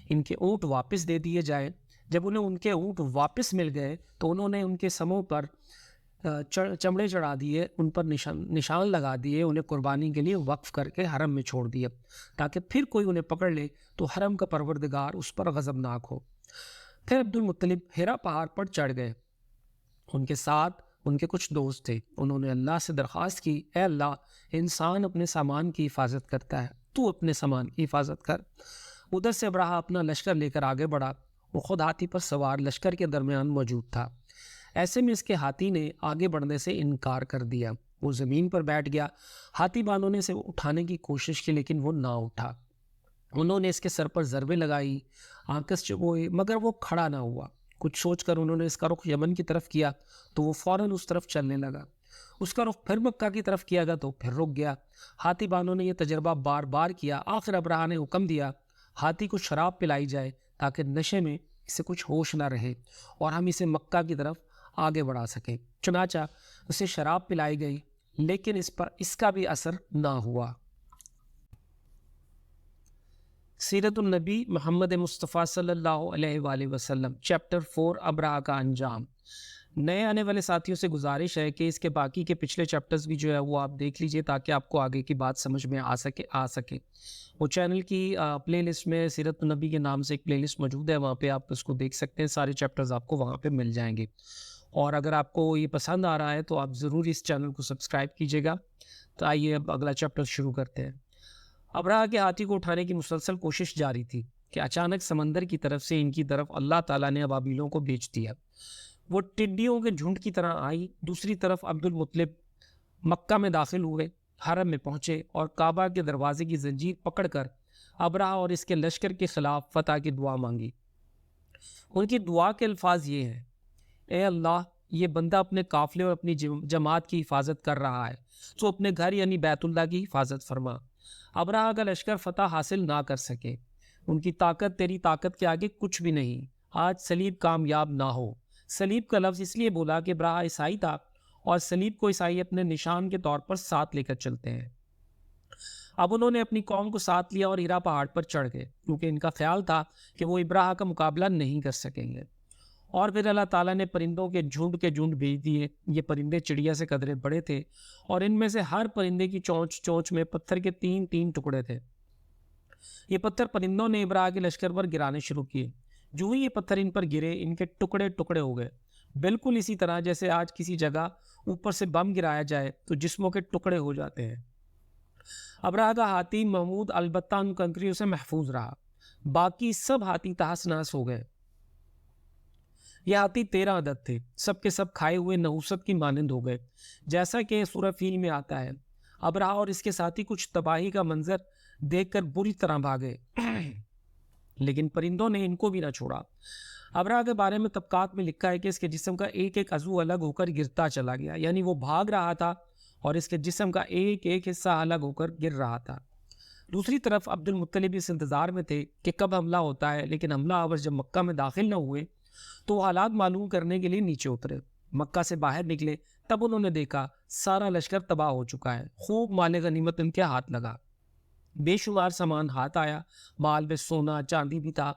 ان کے اونٹ واپس دے دیے جائیں۔ جب انہیں ان کے اونٹ واپس مل گئے تو انہوں نے ان کے سموں پر چمڑے چڑھا دیے، ان پر نشان لگا دیے، انہیں قربانی کے لیے وقف کر کے حرم میں چھوڑ دیا تاکہ پھر کوئی انہیں پکڑ لے تو حرم کا پروردگار اس پر غضبناک ہو۔ پھر عبد المطلب حرا پہاڑ پر چڑھ گئے، ان کے ساتھ ان کے کچھ دوست تھے۔ انہوں نے اللہ سے درخواست کی، اے اللہ، انسان اپنے سامان کی حفاظت کرتا ہے، تو اپنے سامان کی حفاظت کر۔ ادھر سے ابراہہ اپنا لشکر لے کر آگے بڑھا، وہ خود ہاتھی پر سوار لشکر کے درمیان موجود تھا۔ ایسے میں اس کے ہاتھی نے آگے بڑھنے سے انکار کر دیا، وہ زمین پر بیٹھ گیا۔ ہاتھی والوں نے اسے اٹھانے کی کوشش کی لیکن وہ نہ اٹھا۔ انہوں نے اس کے سر پر ضربیں لگائی، آنکس چبوئے، مگر وہ کھڑا نہ ہوا۔ کچھ سوچ کر انہوں نے اس کا رخ یمن کی طرف کیا تو وہ فوراً اس طرف چلنے لگا۔ اس کا رخ پھر مکہ کی طرف کیا گیا تو پھر رک گیا۔ ہاتھی بانوں نے یہ تجربہ بار بار کیا۔ آخر ابراہہ نے حکم دیا ہاتھی کو شراب پلائی جائے تاکہ نشے میں اسے کچھ ہوش نہ رہے اور ہم اسے مکہ کی طرف آگے بڑھا سکیں۔ چنانچہ اسے شراب پلائی گئی لیکن اس پر اس کا بھی اثر نہ ہوا۔ سیرت النبی محمد مصطفیٰ صلی اللہ علیہ وآلہ وسلم، چیپٹر 4، ابراہہ کا انجام۔ نئے آنے والے ساتھیوں سے گزارش ہے کہ اس کے باقی کے پچھلے چیپٹرز بھی جو ہے وہ آپ دیکھ لیجئے تاکہ آپ کو آگے کی بات سمجھ میں آ سکے۔ وہ چینل کی پلے لسٹ میں سیرت النبی کے نام سے ایک پلے لسٹ موجود ہے، وہاں پہ آپ اس کو دیکھ سکتے ہیں، سارے چیپٹرز آپ کو وہاں پہ مل جائیں گے۔ اور اگر آپ کو یہ پسند آ رہا ہے تو آپ ضرور اس چینل کو سبسکرائب کیجیے گا۔ تو آئیے اب اگلا چیپٹر شروع کرتے ہیں۔ ابراہہ کے ہاتھی کو اٹھانے کی مسلسل کوشش جاری تھی کہ اچانک سمندر کی طرف سے ان کی طرف اللہ تعالیٰ نے ابابیلوں کو بھیج دیا۔ وہ ٹڈیوں کے جھنڈ کی طرح آئی۔ دوسری طرف عبد المطلب مکہ میں داخل ہوئے، حرم میں پہنچے اور کعبہ کے دروازے کی زنجیر پکڑ کر ابراہہ اور اس کے لشکر کے خلاف فتح کی دعا مانگی۔ ان کی دعا کے الفاظ یہ ہیں: اے اللہ، یہ بندہ اپنے قافلے اور اپنی جماعت کی حفاظت کر رہا ہے، تو اپنے گھر یعنی بیت اللہ کی حفاظت فرما۔ ابراہہ کا لشکر فتح حاصل نہ کر سکے، ان کی طاقت تیری طاقت کے آگے کچھ بھی نہیں۔ آج صلیب کامیاب نہ ہو۔ صلیب کا لفظ اس لیے بولا کہ ابراہہ عیسائی تھا اور صلیب کو عیسائی اپنے نشان کے طور پر ساتھ لے کر چلتے ہیں۔ اب انہوں نے اپنی قوم کو ساتھ لیا اور ہیرا پہاڑ پر چڑھ گئے کیونکہ ان کا خیال تھا کہ وہ ابراہہ کا مقابلہ نہیں کر سکیں گے۔ اور پھر اللہ تعالیٰ نے پرندوں کے جھنڈ بھیج دیے۔ یہ پرندے چڑیا سے قدرے بڑے تھے اور ان میں سے ہر پرندے کی چونچ میں پتھر کے 3 ٹکڑے تھے۔ یہ پتھر پرندوں نے ابراہہ کے لشکر پر گرانے شروع کیے۔ جو ہی یہ پتھر ان پر گرے، ان کے ٹکڑے ہو گئے، بالکل اسی طرح جیسے آج کسی جگہ اوپر سے بم گرایا جائے تو جسموں کے ٹکڑے ہو جاتے ہیں۔ ابراہہ کا ہاتھی محمود البتہ ان کنکریوں سے محفوظ رہا، باقی سب ہاتھی تہس نہس ہو گئے۔ یہ ہاتھی 13 عدد تھے، سب کے سب کھائے ہوئے نحوست کی مانند ہو گئے، جیسا کہ سورہ فیل میں آتا ہے۔ ابراہہ اور اس کے ساتھی کچھ تباہی کا منظر دیکھ کر بری طرح بھاگے لیکن پرندوں نے ان کو بھی نہ چھوڑا۔ ابراہہ کے بارے میں طبقات میں لکھا ہے کہ اس کے جسم کا ایک عضو الگ ہو کر گرتا چلا گیا، یعنی وہ بھاگ رہا تھا اور اس کے جسم کا ایک حصہ الگ ہو کر گر رہا تھا۔ دوسری طرف عبد المطلب اس انتظار میں تھے کہ کب حملہ ہوتا ہے، لیکن حملہ آور جب مکہ میں داخل نہ ہوئے تو وہ حالات معلوم کرنے کے لیے نیچے اترے۔ مکہ سے باہر نکلے تب انہوں نے دیکھا سارا لشکر تباہ ہو چکا ہے، خوب مال غنیمت ان کے ہاتھ لگا، بے شمار سامان ہاتھ آیا، مال میں سونا چاندی بھی تھا۔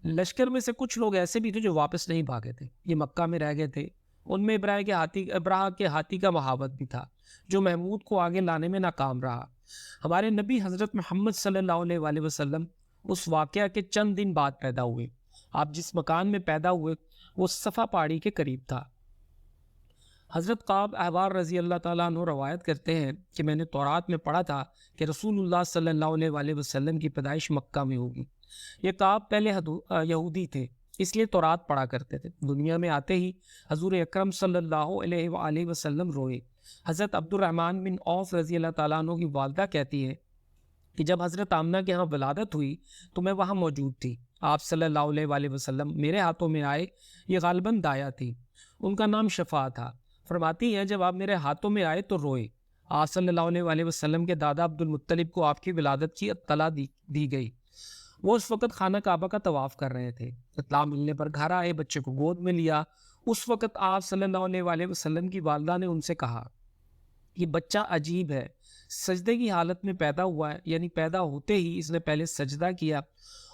لشکر میں سے کچھ لوگ ایسے بھی تھے جو واپس نہیں بھاگے تھے، یہ مکہ میں رہ گئے تھے۔ ان میں ابراہہ کے ہاتھی کا مہاوت بھی تھا جو محمود کو آگے لانے میں ناکام رہا۔ ہمارے نبی حضرت محمد صلی اللہ علیہ وآلہ وسلم اس واقعہ کے چند دن بعد پیدا ہوئے۔ آپ جس مکان میں پیدا ہوئے وہ صفا پہاڑی کے قریب تھا۔ حضرت قعب احبار رضی اللہ تعالیٰ عنہ روایت کرتے ہیں کہ میں نے تورات میں پڑھا تھا کہ رسول اللہ صلی اللہ علیہ وآلہ وسلم کی پیدائش مکہ میں ہوگی۔ یہ قعب پہلے یہودی تھے، اس لیے تورات پڑھا کرتے تھے۔ دنیا میں آتے ہی حضور اکرم صلی اللہ علیہ وآلہ وسلم روئے۔ حضرت عبد الرحمن بن عوف رضی اللہ تعالیٰ عنہ کی والدہ کہتی ہے کہ جب حضرت آمنہ کے ہاں ولادت ہوئی تو میں وہاں موجود تھی۔ آپ صلی اللہ علیہ وآلہ وسلم میرے ہاتھوں میں آئے، یہ غالباً دایا تھی، ان کا نام شفا تھا۔ فرماتی ہیں جب آپ میرے ہاتھوں میں آئے تو روئے۔ آپ صلی اللہ علیہ وآلہ وسلم کے دادا عبد المطلب کو آپ کی ولادت کی اطلاع دی گئی۔ وہ اس وقت خانہ کعبہ کا طواف کر رہے تھے۔ اطلاع ملنے پر گھر آئے، بچے کو گود میں لیا۔ اس وقت آپ صلی اللہ علیہ وآلہ وسلم کی والدہ نے ان سے کہا یہ بچہ عجیب ہے، سجدے کی حالت میں پیدا ہوا ہے، یعنی پیدا ہوتے ہی اس نے پہلے سجدہ کیا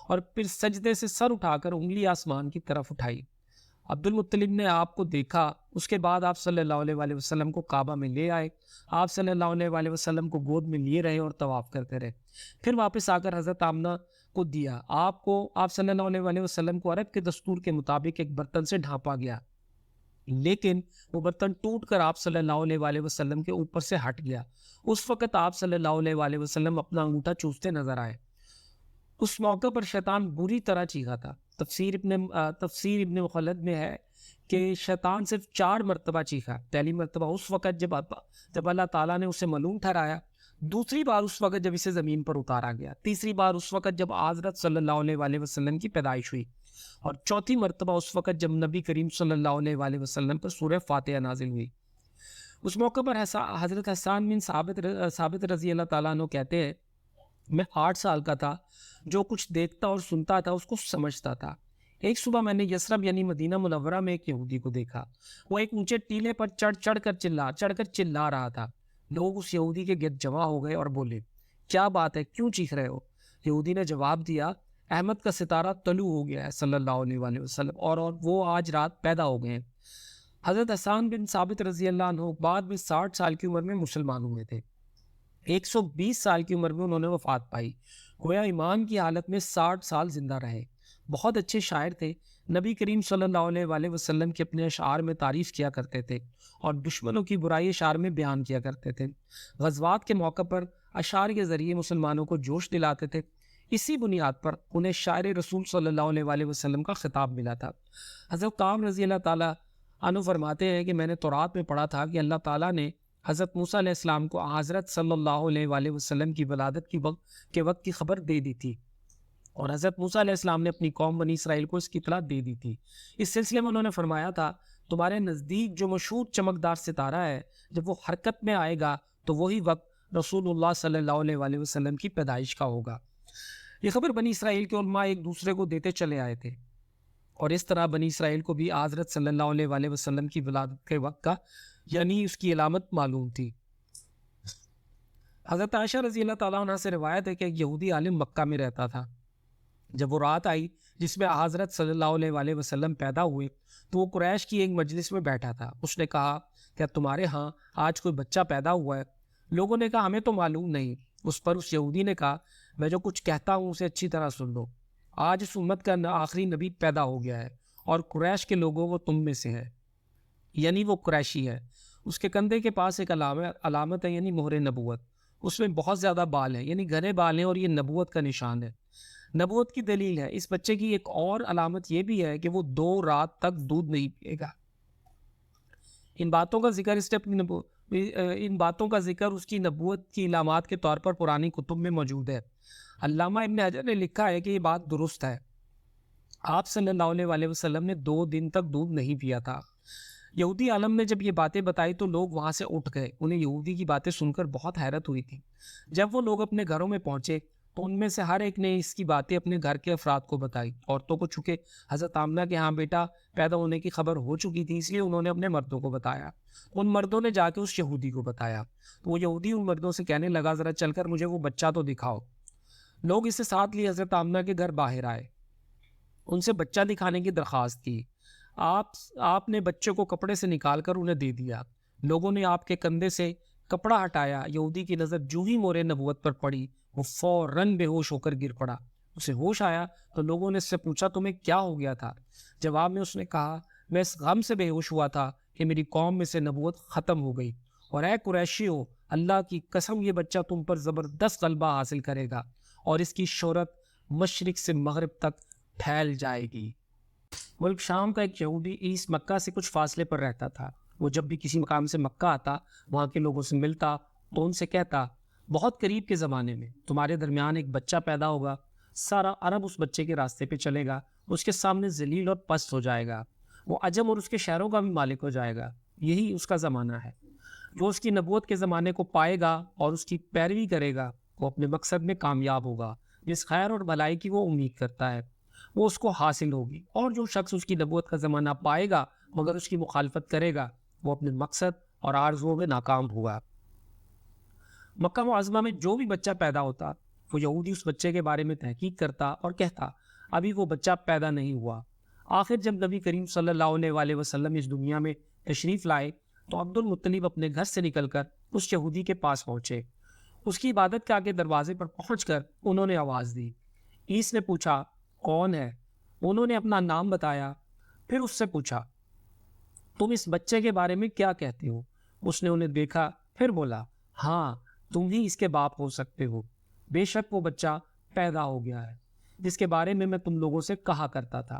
اور پھر سجدے سے سر اٹھا کر انگلی آسمان کی طرف اٹھائی۔ عبد المطلب نے آپ کو دیکھا، اس کے بعد آپ صلی اللہ علیہ وآلہ وسلم کو کعبہ میں لے آئے، آپ صلی اللہ علیہ وآلہ وسلم کو گود میں لیے رہے اور طواف کرتے رہے، پھر واپس آ کر حضرت آمنہ کو دیا۔ آپ صلی اللہ علیہ وآلہ وسلم کو عرب کے دستور کے مطابق ایک برتن سے ڈھانپا گیا، لیکن وہ برتن ٹوٹ کر آپ صلی اللہ علیہ وآلہ وسلم کے اوپر سے ہٹ گیا۔ اس وقت آپ صلی اللہ علیہ وآلہ وسلم اپنا انگوٹھا چوستے نظر آئے۔ اس موقع پر شیطان بری طرح چیخا تھا۔ تفسیر ابن مخلد میں ہے کہ شیطان صرف 4 مرتبہ چیخا۔ پہلی مرتبہ اس وقت جب اللہ تعالیٰ نے اسے ملعون ٹھہرایا، دوسری بار اس وقت جب اسے زمین پر اتارا گیا، تیسری بار اس وقت جب حضرت صلی اللہ علیہ وآلہ وسلم کی پیدائش ہوئی، اور چوتھی مرتبہ اس وقت جب نبی کریم صلی اللہ علیہ وآلہ وسلم پر سورہ فاتحہ نازل ہوئی۔ اس موقع پر حضرت حسان بن ثابت رضی اللہ تعالیٰ عنہ کہتے ہیں، میں 8 سال کا تھا، جو کچھ دیکھتا اور سنتا تھا اس کو سمجھتا تھا۔ ایک صبح میں نے یثرب یعنی مدینہ منورہ میں ایک یہودی کو دیکھا۔ وہ ایک اونچے ٹیلے پر چڑھ کر چلا رہا تھا۔ لوگ اس یہودی کے گرد جمع ہو گئے اور بولے، کیا بات ہے، کیوں چیخ رہے ہو؟ یہودی نے جواب دیا، احمد کا ستارہ طلوع ہو گیا ہے صلی اللہ علیہ وآلہ وسلم، اور وہ آج رات پیدا ہو گئے ہیں۔ حضرت حسان بن ثابت رضی اللہ عنہ بعد میں 60 سال کی عمر میں مسلمان ہوئے تھے۔ 120 سال کی عمر میں انہوں نے وفات پائی، گویا ایمان کی حالت میں 60 سال زندہ رہے۔ بہت اچھے شاعر تھے، نبی کریم صلی اللہ علیہ وآلہ وسلم کے اپنے اشعار میں تعریف کیا کرتے تھے اور دشمنوں کی برائی اشعار میں بیان کیا کرتے تھے۔ غزوات کے موقع پر اشعار کے ذریعے مسلمانوں کو جوش دلاتے تھے۔ اسی بنیاد پر انہیں شاعر رسول صلی اللہ علیہ وآلہ وسلم کا خطاب ملا تھا۔ حضرت کعب رضی اللہ تعالیٰ عنہ فرماتے ہیں کہ میں نے تورات میں پڑھا تھا کہ اللہ تعالیٰ نے حضرت موسیٰ علیہ السلام کو حضرت صلی اللہ علیہ وآلہ وسلم کی ولادت کے وقت کی خبر دے دی تھی، اور حضرت موسیٰ علیہ السلام نے اپنی قوم بنی اسرائیل کو اس کی اطلاع دے دی تھی۔ اس سلسلے میں انہوں نے فرمایا تھا، تمہارے نزدیک جو مشہور چمکدار ستارہ ہے، جب وہ حرکت میں آئے گا تو وہی وقت رسول اللہ صلی اللہ علیہ وآلہ وسلم کی پیدائش کا ہوگا۔ یہ خبر بنی اسرائیل کے علماء ایک دوسرے کو دیتے چلے آئے تھے، اور اس طرح بنی اسرائیل کو بھی حضرت صلی اللہ علیہ وآلہ وسلم کی ولادت کے وقت کا یعنی اس کی علامت معلوم تھی۔ حضرت عائشہ رضی اللہ تعالیٰ عنہ سے روایت ہے کہ ایک یہودی عالم مکہ میں رہتا تھا۔ جب وہ رات آئی جس میں حضرت صلی اللہ علیہ وآلہ وسلم پیدا ہوئے تو وہ قریش کی ایک مجلس میں بیٹھا تھا۔ اس نے کہا، کیا تمہارے ہاں آج کوئی بچہ پیدا ہوا ہے؟ لوگوں نے کہا، ہمیں تو معلوم نہیں۔ اس پر اس یہودی نے کہا، میں جو کچھ کہتا ہوں اسے اچھی طرح سن لو۔ آج اس امت کا آخری نبی پیدا ہو گیا ہے، اور قریش کے لوگوں وہ تم میں سے ہے، یعنی وہ قریشی ہے۔ اس کے کندھے کے پاس ایک علامت ہے، یعنی مہر نبوت۔ اس میں بہت زیادہ بال ہیں، یعنی گھنے بال ہیں، اور یہ نبوت کا نشان ہے، نبوت کی دلیل ہے۔ اس بچے کی ایک اور علامت یہ بھی ہے کہ وہ 2 رات تک دودھ نہیں پیے گا۔ ان باتوں کا ذکر اس کی نبوت کی علامات کے طور پر پرانی کتب میں موجود ہے۔ علامہ ابن حجر نے لکھا ہے کہ یہ بات درست ہے۔ آپ صلی اللہ علیہ وآلہ وسلم نے 2 دن تک دودھ نہیں پیا تھا۔ یہودی عالم نے جب یہ باتیں بتائی تو لوگ وہاں سے اٹھ گئے۔ انہیں یہودی کی باتیں سن کر بہت حیرت ہوئی تھی۔ جب وہ لوگ اپنے گھروں میں پہنچے تو ان میں سے ہر ایک نے اس کی باتیں اپنے گھر کے افراد کو بتائی۔ عورتوں کو چونکہ حضرت آمنہ کے ہاں بیٹا پیدا ہونے کی خبر ہو چکی تھی، اس لیے انہوں نے اپنے مردوں کو بتایا۔ ان مردوں نے جا کے اس یہودی کو بتایا تو وہ یہودی ان مردوں سے کہنے لگا، ذرا چل کر مجھے وہ بچہ تو دکھاؤ۔ لوگ اسے ساتھ لیے حضرت آمنہ کے گھر باہر آئے، ان سے بچہ دکھانے کی درخواست کی۔ آپ نے بچے کو کپڑے سے نکال کر انہیں دے دیا۔ لوگوں نے آپ کے کندھے سے کپڑا ہٹایا۔ یہودی کی نظر جو ہی مورے نبوت پر پڑی وہ فوراً بے ہوش ہو کر گر پڑا۔ اسے ہوش آیا تو لوگوں نے اس سے پوچھا، تمہیں کیا ہو گیا تھا؟ جواب میں اس نے کہا، میں اس غم سے بے ہوش ہوا تھا کہ میری قوم میں سے نبوت ختم ہو گئی، اور اے قریشیو، اللہ کی قسم یہ بچہ تم پر زبردست غلبہ حاصل کرے گا اور اس کی شہرت مشرق سے مغرب تک پھیل جائے گی۔ ملک شام کا ایک یہودی ایسٹ مکہ سے کچھ فاصلے پر رہتا تھا۔ وہ جب بھی کسی مقام سے مکہ آتا، وہاں کے لوگوں سے ملتا تو ان سے کہتا، بہت قریب کے زمانے میں تمہارے درمیان ایک بچہ پیدا ہوگا، سارا عرب اس بچے کے راستے پہ چلے گا، اس کے سامنے ذلیل اور پست ہو جائے گا، وہ عجم اور اس کے شہروں کا بھی مالک ہو جائے گا۔ یہی اس کا زمانہ ہے۔ جو اس کی نبوت کے زمانے کو پائے گا اور اس کی پیروی کرے گا وہ اپنے مقصد میں کامیاب ہوگا۔ جس خیر اور بھلائی کی وہ امید کرتا ہے وہ اس کو حاصل ہوگی، اور جو شخص اس کی نبوت کا زمانہ پائے گا مگر اس کی مخالفت کرے گا وہ اپنے مقصد اور آرزوؤں میں ناکام ہوگا۔ مکہ معظمہ میں جو بھی بچہ پیدا ہوتا وہ یہودی اس بچے کے بارے میں تحقیق کرتا اور کہتا، ابھی وہ بچہ پیدا نہیں ہوا، آخر جب نبی کریم صلی اللہ علیہ وآلہ وسلم اس دنیا میں تشریف لائے تو عبد المطلب اپنے گھر سے نکل کر اس یہودی کے پاس پہنچے. اس کی عبادت کے آگے دروازے پر پہنچ کر انہوں نے آواز دی. عیس نے پوچھا کون ہے؟ انہوں نے اپنا نام بتایا. پھر اس سے پوچھا تم اس بچے کے بارے میں کیا کہتے ہو؟ اس نے انہیں دیکھا پھر بولا ہاں تم ہی اس کے باپ ہو سکتے ہو. بے شک وہ بچہ پیدا ہو گیا ہے جس کے بارے میں تم لوگوں سے کہا کرتا تھا.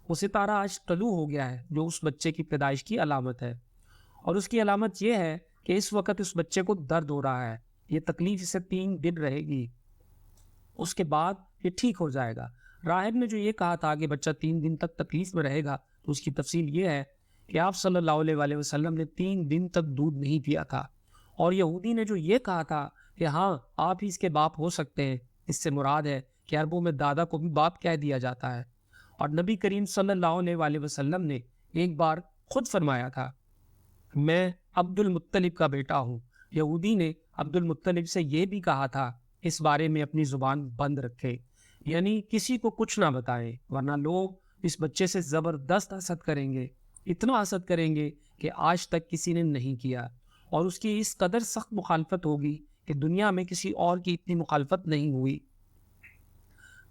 وہ ستارہ آج طلوع ہو گیا ہے جو اس بچے کی پیدائش کی علامت ہے، اور اس کی علامت یہ ہے کہ اس وقت اس بچے کو درد ہو رہا ہے. یہ تکلیف اسے 3 دن رہے گی، اس کے بعد یہ ٹھیک ہو جائے گا. راہب نے جو یہ کہا تھا کہ بچہ 3 دن تک تکلیف میں رہے گا، تو اس کی تفصیل یہ ہے کہ آپ صلی اللہ علیہ وآلہ وسلم نے 3 دن تک دودھ نہیں پیا تھا. اور یہودی نے جو یہ کہا تھا کہ ہاں آپ ہی اس کے باپ ہو سکتے ہیں، اس سے مراد ہے کہ عربوں میں دادا کو بھی باپ کہہ دیا جاتا ہے. اور نبی کریم صلی اللہ علیہ وآلہ وسلم نے ایک بار خود فرمایا تھا میں عبد المطلب کا بیٹا ہوں. یہودی نے عبد المطلب سے یہ بھی کہا تھا اس بارے میں اپنی زبان بند رکھے، یعنی کسی کو کچھ نہ بتائیں ورنہ لوگ اس بچے سے زبردست حسد کریں گے، اتنا حسد کریں گے کہ آج تک کسی نے نہیں کیا. اور اس کی اس قدر سخت مخالفت ہوگی کہ دنیا میں کسی اور کی اتنی مخالفت نہیں ہوئی.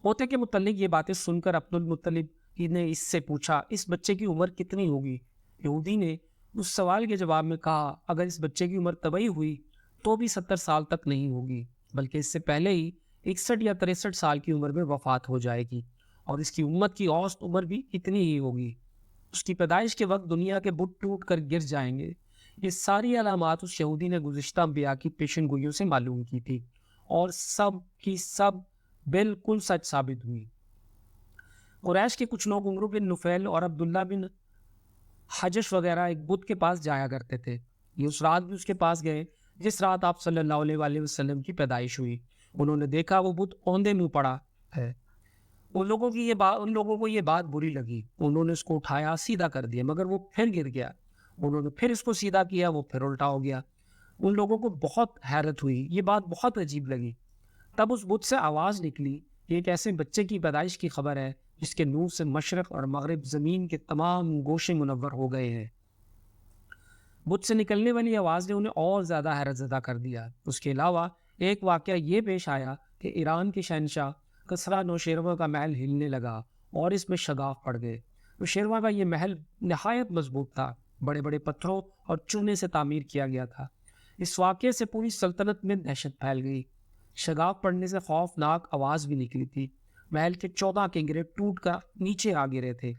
پوتے کے متعلق یہ باتیں سن کر عبد المطلب نے اس سے پوچھا اس بچے کی عمر کتنی ہوگی؟ یہودی نے اس سوال کے جواب میں کہا اگر اس بچے کی عمر طبی ہوئی تو بھی 70 سال تک نہیں ہوگی، بلکہ اس سے پہلے ہی 61 یا 63 سال کی عمر میں وفات ہو جائے گی، اور اس کی امت کی اوسط عمر بھی اتنی ہی ہوگی. اس کی پیدائش کے وقت دنیا کے بت ٹوٹ کر گر جائیں گے. یہ ساری علامات اس یہودی نے گزشتہ انبیاء کی پیشن گوئیوں سے معلوم کی تھی، اور سب کی سب بالکل سچ ثابت ہوئی. قریش کے کچھ لوگ عمرو بن نفیل اور عبداللہ بن حجش وغیرہ ایک بت کے پاس جایا کرتے تھے. یہ اس رات بھی اس کے پاس گئے جس رات آپ صلی اللہ علیہ وآلہ وسلم کی پیدائش ہوئی. انہوں نے دیکھا وہ بت اوندے منہ پڑا ہے. ان لوگوں کو یہ بات بری لگی. انہوں نے اس کو اٹھایا سیدھا کر دیا مگر وہ پھر گر گیا. انہوں نے پھر اس کو سیدھا کیا، وہ پھر الٹا ہو گیا. ان لوگوں کو بہت حیرت ہوئی، یہ بات بہت عجیب لگی. تب اس بت سے آواز نکلی کہ ایک ایسے بچے کی پیدائش کی خبر ہے جس کے نور سے مشرق اور مغرب زمین کے تمام گوشے منور ہو گئے ہیں. بت سے نکلنے والی آواز نے انہیں اور زیادہ حیرت زدہ کر دیا. اس کے علاوہ ایک واقعہ یہ پیش آیا کہ ایران کے شہنشاہ کسریٰ نوشیروہ کا محل ہلنے لگا اور اس میں شگاف پڑ گئے. نوشیروہ کا یہ محل نہایت مضبوط تھا، بڑے بڑے پتھروں اور چونے سے تعمیر کیا گیا تھا. اس واقعے سے پوری سلطنت میں دہشت پھیل گئی. شگاف پڑنے سے خوفناک آواز بھی نکلی تھی. محل کے 14 کنگرے ٹوٹ کر نیچے آ گرے تھے.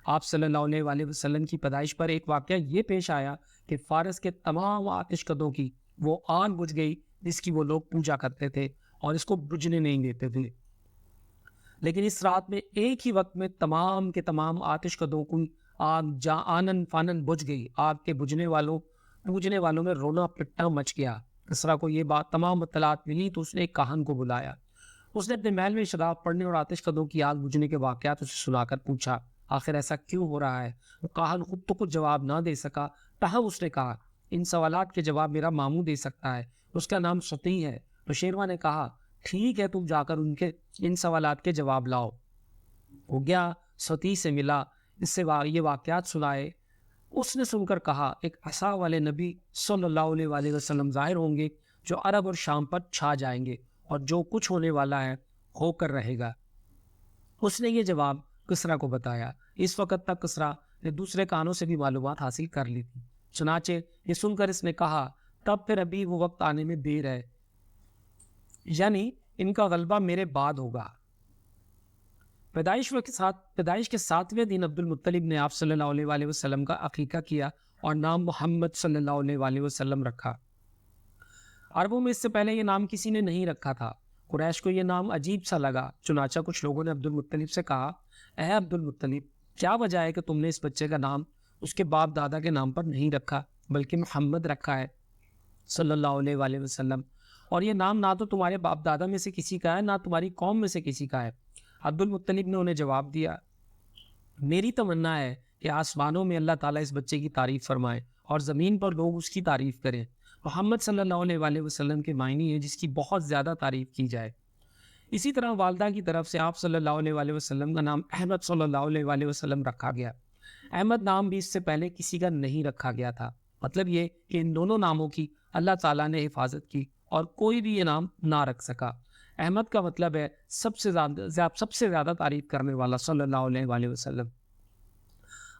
آپ صلی اللہ علیہ وآلہ وسلم کی پیدائش پر ایک واقعہ یہ پیش آیا کہ فارس کے تمام آتش کدوں کی وہ آگ بجھ گئی جس کی وہ لوگ پوجا کرتے تھے اور اس کو بجھنے نہیں دیتے تھے. لیکن اس رات میں ایک ہی وقت میں تمام کے تمام آتش کدوں کی آگ آنن فانن بجھ گئی. آگ کے پوجنے والوں میں رونا پٹا مچ گیا. کسریٰ کو یہ بات تمام اطلاعات ملی تو اس نے ایک کاہن کو بلایا. اس نے اپنے محل میں شگاف پڑنے اور آتش کدوں کی آگ بجھنے کے واقعات اسے سنا کر پوچھا آخر ایسا کیوں ہو رہا ہے؟ وہ کاہن خود تو کچھ جواب نہ دے سکا، تاہم اس نے کہا ان سوالات کے جواب میرا ماموں دے سکتا ہے، اس کا نام سطیع ہے. نوشیروہ نے کہا ٹھیک ہے تم جا کر ان سوالات کے جواب لاؤ. وہ گیا، سطیع سے ملا، اس سے یہ واقعات سنائے. اس نے سن کر کہا ایک عصا والے نبی صلی اللہ علیہ وآلہ وسلم ظاہر ہوں گے جو عرب اور شام پر چھا جائیں گے، اور جو کچھ ہونے والا ہے ہو کر رہے گا. اس نے یہ جواب کسریٰ کو بتایا. اس وقت تک کسریٰ نے دوسرے کانوں سے بھی معلومات حاصل کر لی تھی. چنانچہ یہ سن کر اس نے کہا تب پھر ابھی وہ وقت آنے میں دیر ہے، یعنی ان کا غلبہ میرے بعد ہوگا. پیدائش کے 7ویں دن عبد المطلب نے آپ صلی اللہ علیہ وآلہ وسلم کا عقیقہ کیا اور نام محمد صلی اللہ علیہ وآلہ وسلم رکھا. عربوں میں اس سے پہلے یہ نام کسی نے نہیں رکھا تھا. قریش کو یہ نام عجیب سا لگا. چنانچہ کچھ لوگوں نے عبد المطلب سے کہا اے عبد المطلب، کیا وجہ ہے کہ تم نے اس بچے کا نام اس کے باپ دادا کے نام پر نہیں رکھا بلکہ محمد رکھا ہے صلی اللہ علیہ وآلہ وسلم؟ اور یہ نام نہ تو تمہارے باپ دادا میں سے کسی کا ہے نہ تمہاری قوم میں سے کسی کا ہے. عبد المطلب نے انہیں جواب دیا میری تمنا ہے کہ آسمانوں میں اللہ تعالیٰ اس بچے کی تعریف فرمائے اور زمین پر لوگ اس کی تعریف کریں. محمد صلی اللہ علیہ وآلہ وسلم کے معنی ہے جس کی بہت زیادہ تعریف کی جائے. اسی طرح والدہ کی طرف سے آپ صلی اللہ علیہ وآلہ وسلم کا نام احمد صلی اللہ علیہ وآلہ وسلم رکھا گیا۔ احمد نام بھی اس سے پہلے کسی کا نہیں رکھا گیا تھا۔ مطلب یہ کہ ان دونوں ناموں کی اللہ تعالیٰ نے حفاظت کی اور کوئی بھی یہ نام نہ رکھ سکا۔ احمد کا مطلب ہے سب سے زیادہ تعریف کرنے والا، صلی اللہ علیہ وآلہ وسلم۔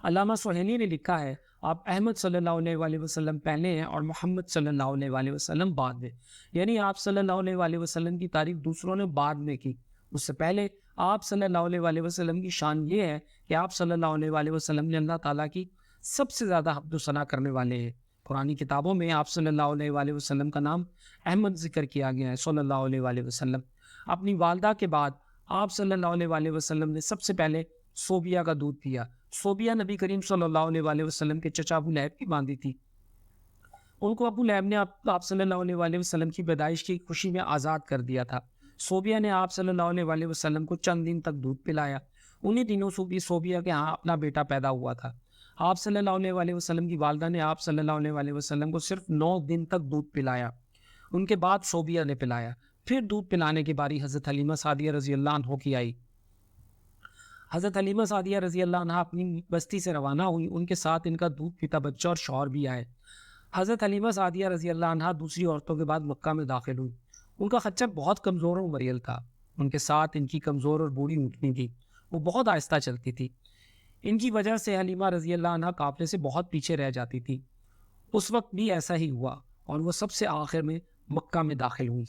علامہ سہیلی نے لکھا ہے آپ احمد صلی اللہ علیہ وآلہ وسلم پہلے ہیں اور محمد صلی اللہ علیہ وآلہ وسلم بعد میں، یعنی آپ صلی اللہ علیہ وآلہ وسلم کی تعریف دوسروں نے بعد میں کی، اس سے پہلے آپ صلی اللہ علیہ وآلہ وسلم کی شان یہ ہے کہ آپ صلی اللہ علیہ وآلہ وسلم نے اللہ تعالیٰ کی سب سے زیادہ حمد و ثنا کرنے والے ہیں۔ قرآنی کتابوں میں آپ صلی اللہ علیہ وآلہ وسلم کا نام احمد ذکر کیا گیا ہے، صلی اللہ علیہ وآلہ وسلم۔ اپنی والدہ کے بعد آپ صلی اللہ علیہ وآلہ وسلم نے سب سے پہلے صوبیہ کا دودھ پیا۔ صوبیہ نبی کریم صلی اللہ علیہ وآلہ وسلم کے چچا ابو لہب کی باندھی تھی۔ ان کو ابو لہب نے آپ صلی اللہ علیہ وآلہ وسلم کی پیدائش کی خوشی میں آزاد کر دیا تھا۔ صوبیہ نے آپ صلی اللہ علیہ وآلہ وسلم کو چند دن تک دودھ پلایا۔ انہی دنوں صوبیہ کے ہاں اپنا بیٹا پیدا ہوا تھا۔ آپ صلی اللہ علیہ وآلہ وسلم کی والدہ نے آپ صلی اللہ علیہ وآلہ وسلم کو صرف 9 دن تک دودھ پلایا۔ ان کے بعد صوبیہ نے پلایا۔ پھر دودھ پلانے کی باری حضرت حلیمہ سعدیہ رضی اللہ عنہ کی آئی۔ حضرت حلیمہ سعدیہ رضی اللہ عنہ اپنی بستی سے روانہ ہوئی، ان کے ساتھ ان کا دودھ پیتا بچہ اور شوہر بھی آئے۔ حضرت حلیمہ سعدیہ رضی اللہ عنہ دوسری عورتوں کے بعد مکہ میں داخل ہوئی۔ ان کا خچر بہت کمزور اور مریل تھا، ان کے ساتھ ان کی کمزور اور بوڑھی اونٹنی تھی، وہ بہت آہستہ چلتی تھی۔ ان کی وجہ سے حلیمہ رضی اللہ عنہ قافلے سے بہت پیچھے رہ جاتی تھی۔ اس وقت بھی ایسا ہی ہوا اور وہ سب سے آخر میں مکہ میں داخل ہوئی۔